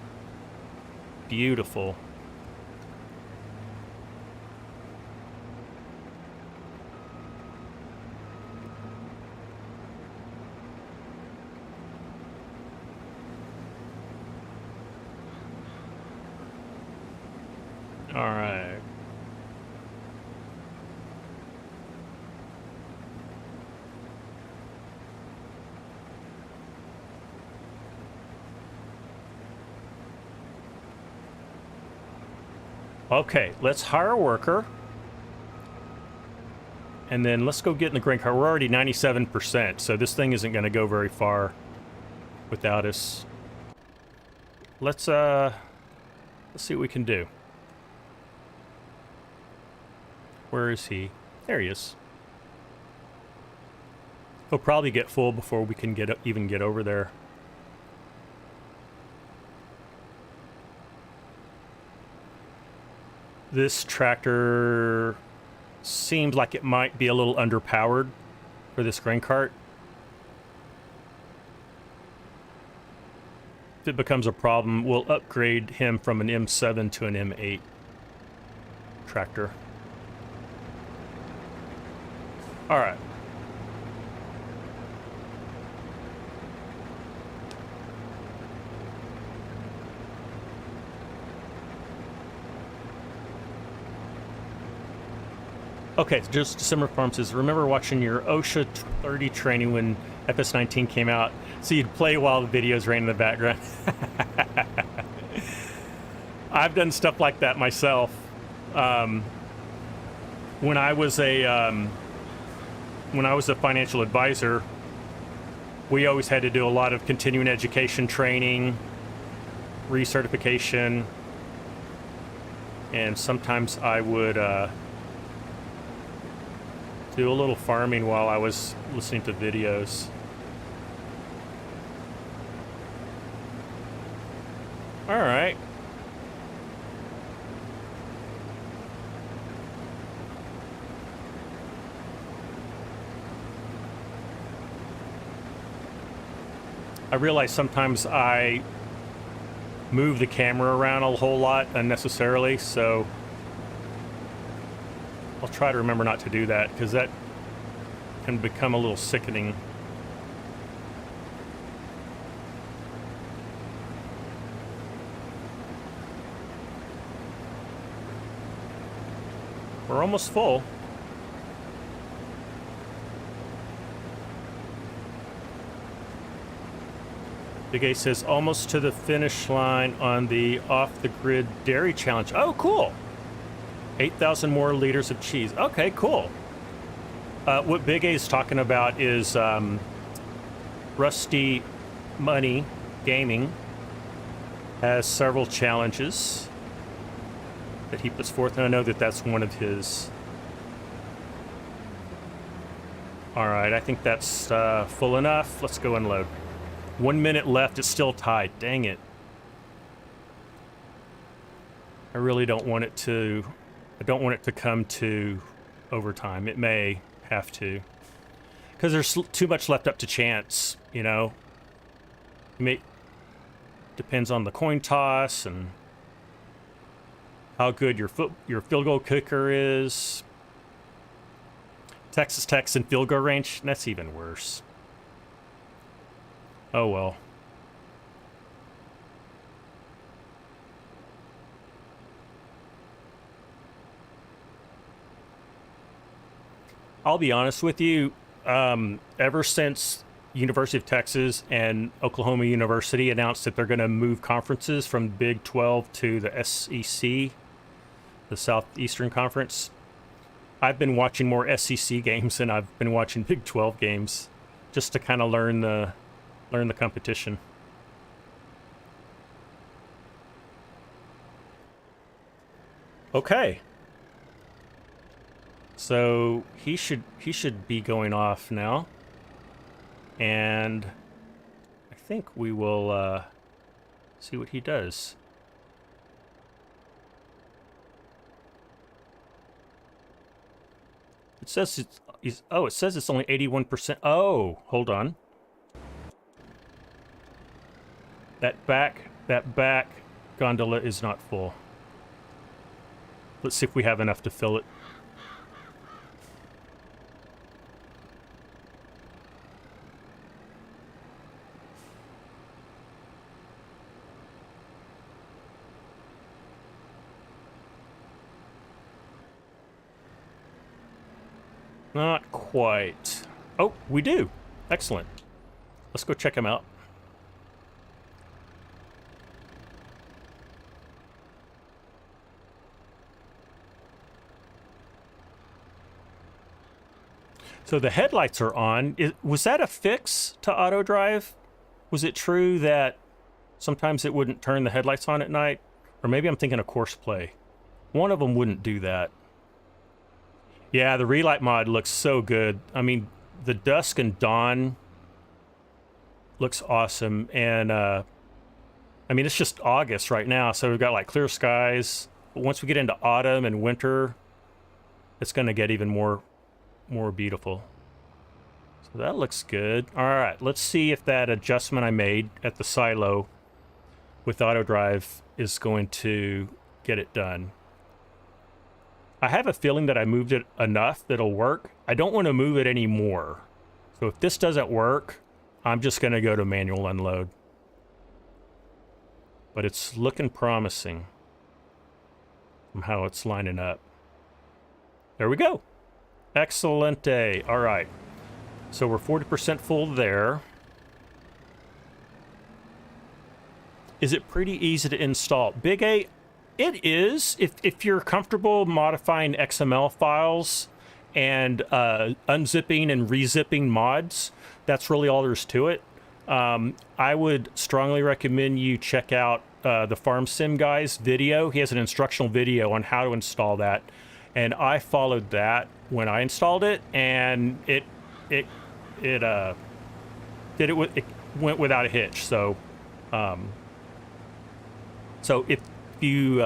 beautiful. All right. Okay, let's hire a worker. And then let's go get in the grain car. We're already 97%, so this thing isn't going to go very far without us. Let's see what we can do. Where is he? There he is. He'll probably get full before we can even get over there. This tractor seems like it might be a little underpowered for this grain cart. If it becomes a problem, we'll upgrade him from an M7 to an M8 tractor. All right. Okay, just December Farm says, remember watching your OSHA 30 training when FS19 came out, so you'd play while the videos ran in the background. I've done stuff like that myself. When I was a financial advisor, we always had to do a lot of continuing education training, recertification, and sometimes I would do a little farming while I was listening to videos. All right. I realize sometimes I move the camera around a whole lot unnecessarily, so I'll try to remember not to do that, because that can become a little sickening. We're almost full. Big A says, almost to the finish line on the off-the-grid dairy challenge. Oh, cool. 8,000 more liters of cheese. Okay, cool. What Big A is talking about is Rusty Money Gaming has several challenges that he puts forth, and I know that that's one of his. All right, I think that's full enough. Let's go unload. 1 minute left. It's still tied. Dang it. I really don't want it to... I don't want it to come to overtime. It may have to. Because there's too much left up to chance, you know? Depends on the coin toss and how good your field goal kicker is. Texas Tech's in field goal range? That's even worse. Oh well. I'll be honest with you, ever since University of Texas and Oklahoma University announced that they're going to move conferences from Big 12 to the SEC, the Southeastern Conference, I've been watching more SEC games than I've been watching Big 12 games, just to kind of learn the competition. Okay. So he should be going off now, and I think we will see what he does. It says it says it's only 81%. Oh, hold on. That back gondola is not full. Let's see if we have enough to fill it. Not quite. Oh, we do. Excellent. Let's go check them out. So the headlights are on. Was that a fix to auto drive? Was it true that sometimes it wouldn't turn the headlights on at night? Or maybe I'm thinking of course play. One of them wouldn't do that. Yeah, the relight mod looks so good. I mean, the dusk and dawn looks awesome. And I mean, it's just August right now, so we've got like clear skies. But once we get into autumn and winter, it's going to get even more beautiful. So that looks good. All right, let's see if that adjustment I made at the silo with auto drive is going to get it done. I have a feeling that I moved it enough that it'll work. I don't want to move it anymore. So if this doesn't work, I'm just going to go to manual unload. But it's looking promising from how it's lining up. There we go. Excellente. All right. So we're 40% full there. Is it pretty easy to install? Big A, it is. If you're comfortable modifying XML files and unzipping and rezipping mods, that's really all there's to it. I would strongly recommend you check out the Farm Sim guy's video. He has an instructional video on how to install that. And I followed that when I installed it, and it went without a hitch. So, so if you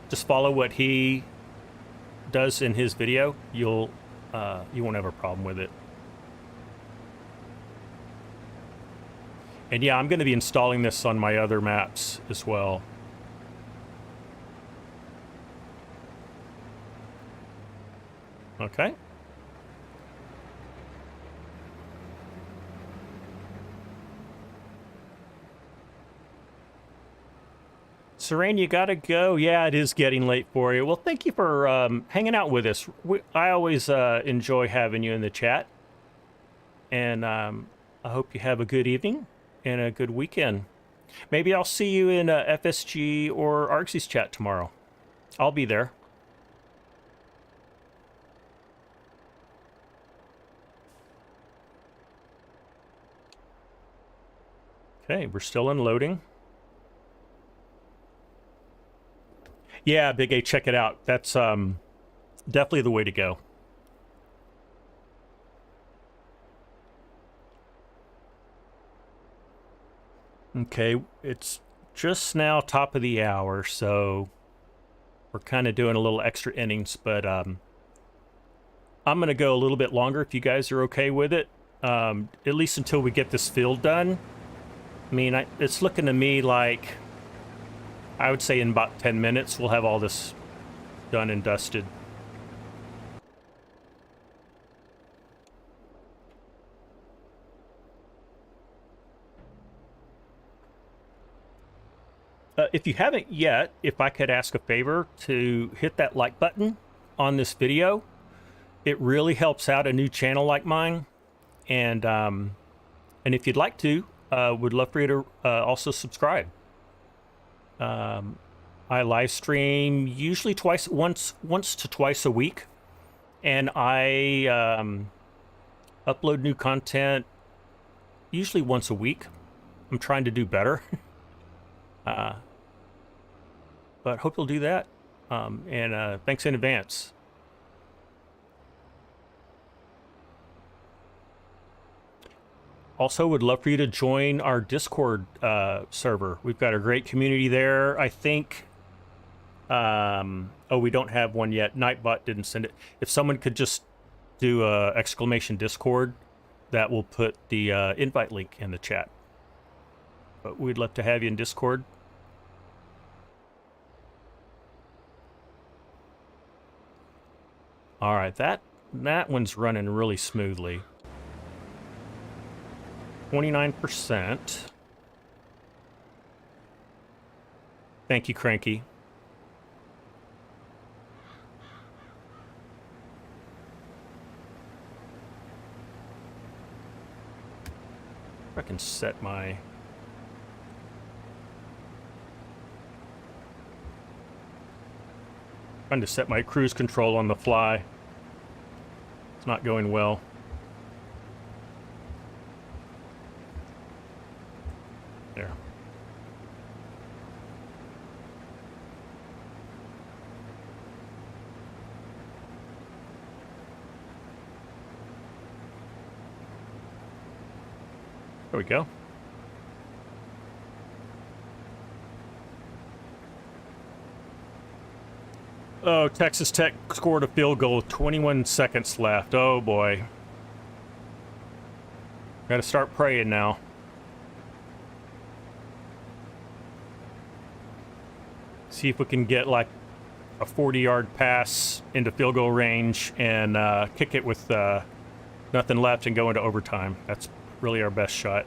just follow what he does in his video, you won't have a problem with it. And yeah, I'm going to be installing this on my other maps as well. Okay. Serene, you gotta go. Yeah, it is getting late for you. Well, thank you for hanging out with us. I always enjoy having you in the chat. And I hope you have a good evening and a good weekend. Maybe I'll see you in FSG or Argsy's chat tomorrow. I'll be there. Okay, we're still unloading. Yeah, Big A, check it out. That's definitely the way to go. Okay, it's just now top of the hour, so we're kind of doing a little extra innings, but I'm going to go a little bit longer if you guys are okay with it, at least until we get this field done. I mean, it's looking to me like, I would say in about 10 minutes, we'll have all this done and dusted. If you haven't yet, if I could ask a favor to hit that like button on this video, it really helps out a new channel like mine. And if you'd like to, would love for you to also subscribe. I live stream usually once to twice a week, and I upload new content usually once a week. I'm trying to do better. But hope you'll do that. And thanks in advance. Also, would love for you to join our Discord server. We've got a great community there. I think, oh, we don't have one yet. Nightbot didn't send it. If someone could just do a exclamation Discord, that will put the invite link in the chat. But we'd love to have you in Discord. All right, that one's running really smoothly. 29%. Thank you, Cranky. I can set my... Trying to set my cruise control on the fly. It's not going well. There. There we go. Oh, Texas Tech scored a field goal with 21 seconds left. Oh boy. Gotta start praying now. See if we can get like a 40-yard pass into field goal range and kick it with nothing left and go into overtime. That's really our best shot.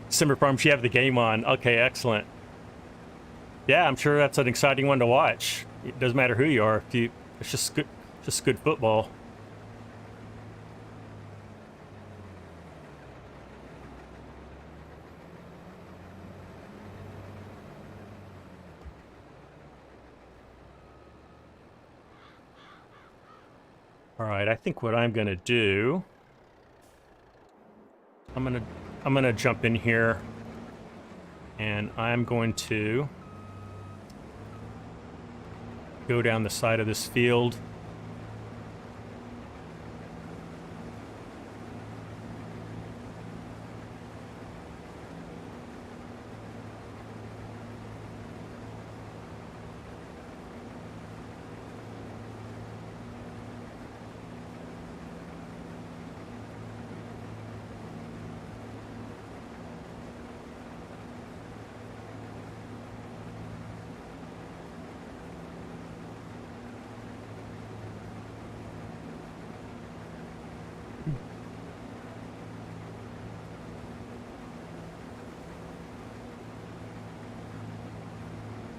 Simmer Farms, you have the game on. Okay, excellent. Yeah, I'm sure that's an exciting one to watch. It doesn't matter who you are. It's just good football. All right, I think what I'm gonna do, I'm gonna jump in here, and I'm going to go down the side of this field.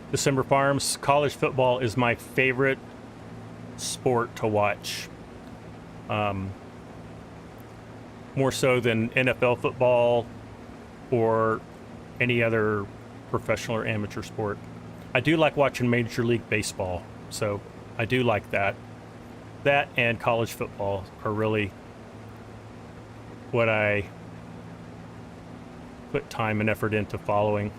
December Farms, college football is my favorite sport to watch. More so than NFL football or any other professional or amateur sport. I do like watching Major League Baseball, so I do like that. That and college football are really what I put time and effort into following.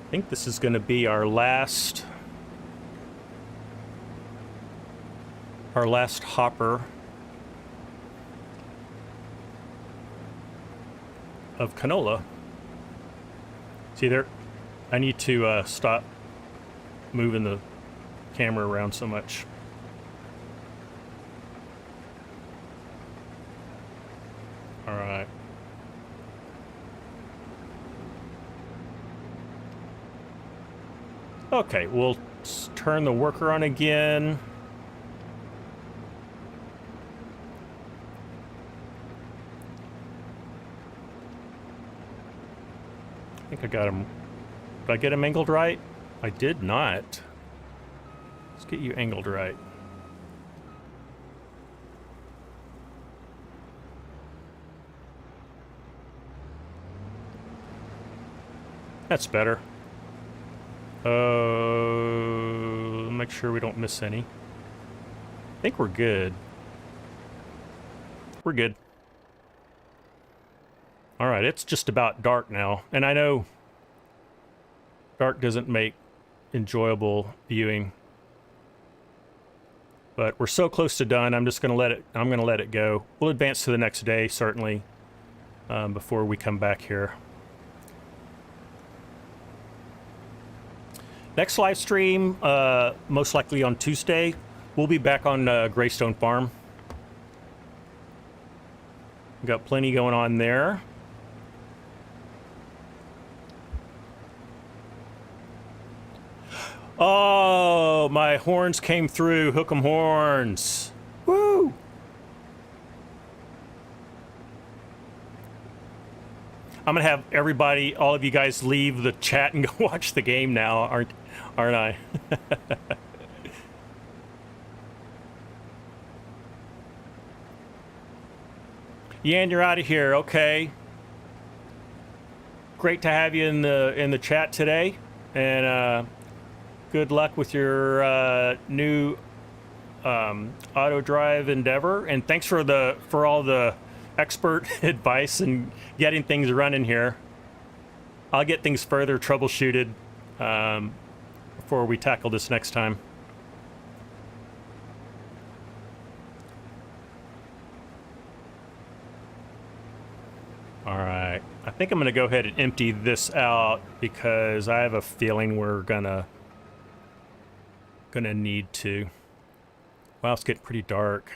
I think this is going to be our last hopper of canola. See there, I need to stop moving the camera around so much. All right. Okay, we'll turn the worker on again. I think I got him. Did I get him angled right? I did not. Let's get you angled right. That's better. Make sure we don't miss any. I think we're good. We're good. right, it's just about dark now, and I know dark doesn't make enjoyable viewing, but we're so close to done. I'm just gonna let it go. We'll advance to the next day certainly, before we come back here. Next live stream, most likely on Tuesday. We'll be back on Greystone Farm. We've got plenty going on there. Oh, my horns came through. Hook 'em horns. Woo! I'm gonna have everybody, all of you guys, leave the chat and go watch the game now, aren't I? Yan, you're out of here. Okay. Great to have you in the chat today, and good luck with your new auto drive endeavor. And thanks for all the expert advice and getting things running here. I'll get things further troubleshooted before we tackle this next time. All right, I think I'm gonna go ahead and empty this out because I have a feeling we're gonna need to. Wow, it's getting pretty dark.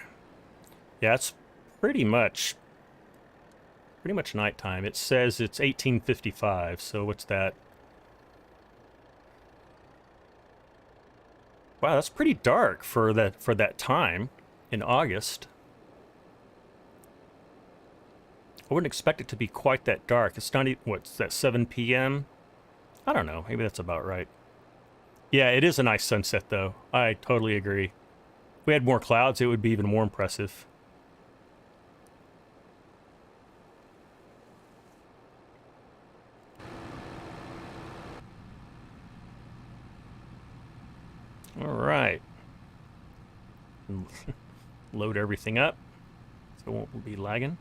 Yeah, it's pretty much nighttime. It says it's 18:55, so what's that? Wow, that's pretty dark for that time in August. I wouldn't expect it to be quite that dark. It's not even, what's that, 7 p.m.? I don't know, maybe that's about right. Yeah, it is a nice sunset though. I totally agree. If we had more clouds, it would be even more impressive. All right. Load everything up so it won't be lagging.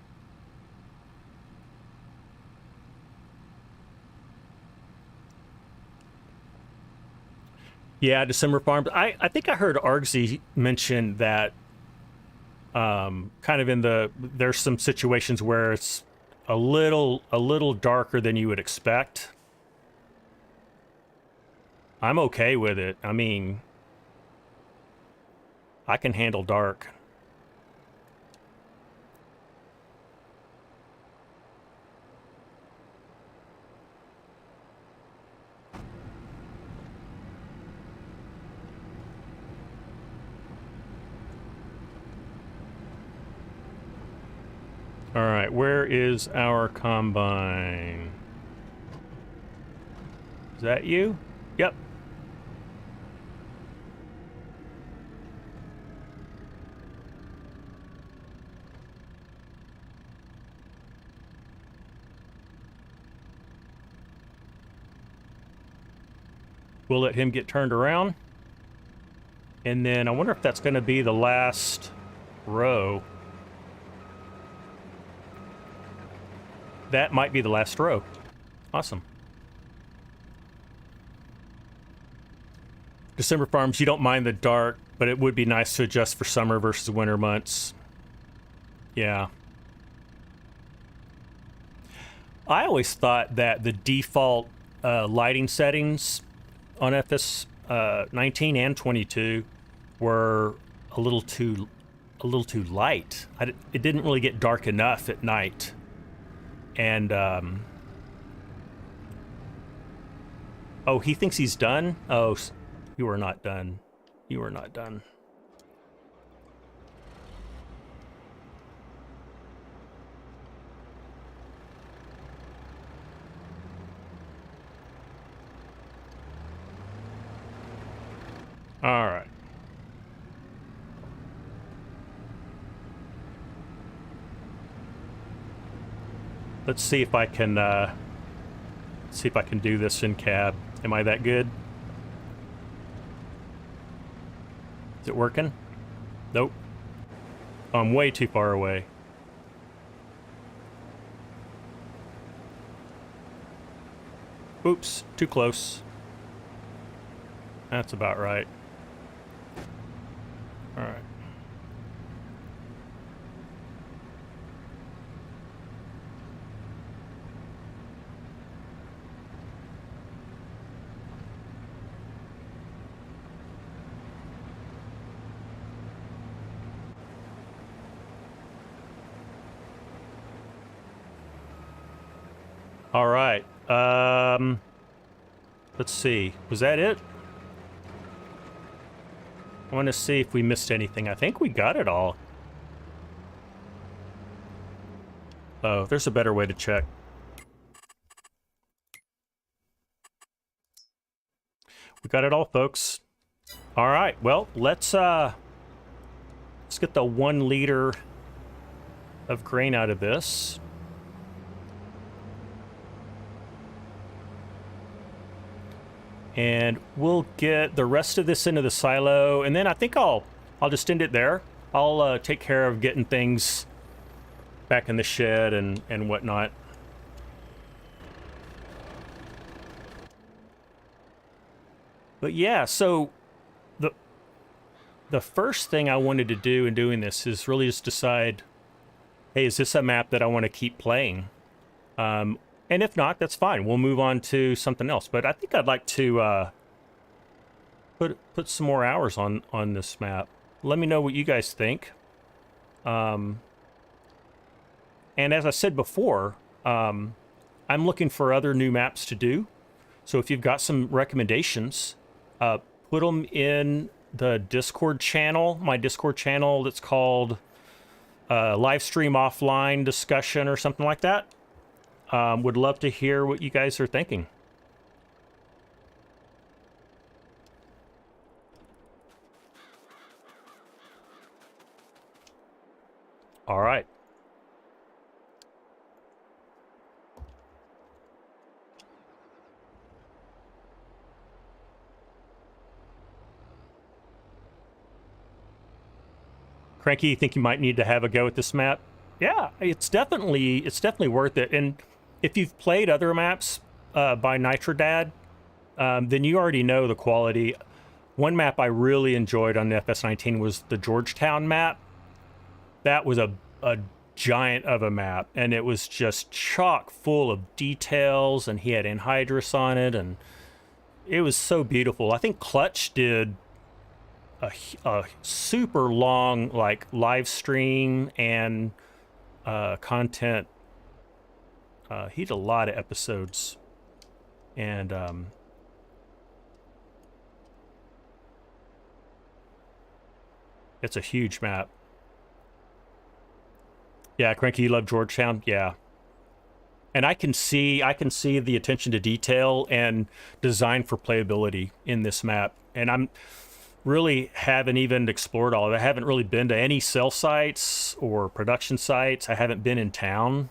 Yeah, December Farms. I think I heard Argsy mention that kind of there's some situations where it's a little darker than you would expect. I'm okay with it. I mean, I can handle dark. All right, where is our combine? Is that you? Yep. We'll let him get turned around. And then I wonder if that's going to be the last row. That might be the last row. Awesome. December Farms, you don't mind the dark, but it would be nice to adjust for summer versus winter months. Yeah. I always thought that the default lighting settings on FS19 and 22 were a little too light. It didn't really get dark enough at night. And oh, he thinks he's done? Oh, you are not done. You are not done. All right. Let's see if I can do this in cab. Am I that good? Is it working? Nope. I'm way too far away. Oops, too close. That's about right. All right. All right. Let's see. Was that it? I want to see if we missed anything. I think we got it all. Oh, there's a better way to check. We got it all, folks. All right. Well, let's get the 1 liter of grain out of this. And we'll get the rest of this into the silo, and then I think I'll just end it there. I'll take care of getting things back in the shed and whatnot. But yeah, so the first thing I wanted to do in doing this is really just decide, hey, is this a map that I want to keep playing? And if not, that's fine. We'll move on to something else. But I think I'd like to put some more hours on this map. Let me know what you guys think. And as I said before, I'm looking for other new maps to do. So if you've got some recommendations, put them in the Discord channel, my Discord channel that's called Live Stream Offline Discussion or something like that. Would love to hear what you guys are thinking. All right. Cranky, you think you might need to have a go at this map? Yeah, it's definitely worth it. And if you've played other maps by Nitrodad, then you already know the quality. One map I really enjoyed on the FS19 was the Georgetown map. That was a giant of a map, and it was just chock full of details, and he had anhydrous on it, and it was so beautiful. I think Clutch did a super long like live stream and content. He did a lot of episodes, and it's a huge map. Yeah, Cranky, you love Georgetown? Yeah. And I can see the attention to detail and design for playability in this map. And I'm really haven't even explored all of it. I haven't really been to any cell sites or production sites. I haven't been in town.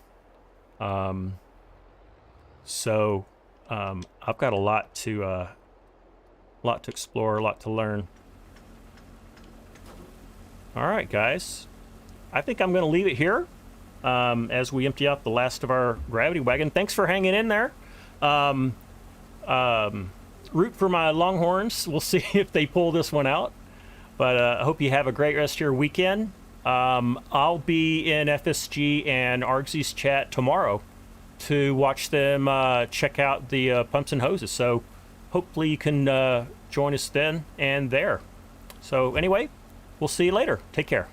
So I've got a lot to explore, a lot to learn. All right, guys. I think I'm going to leave it here as we empty out the last of our gravity wagon. Thanks for hanging in there. Root for my Longhorns. We'll see if they pull this one out. But I hope you have a great rest of your weekend. I'll be in FSG and Argsy's chat tomorrow to watch them check out the pumps and hoses. So hopefully you can join us then and there. So anyway, we'll see you later. Take care.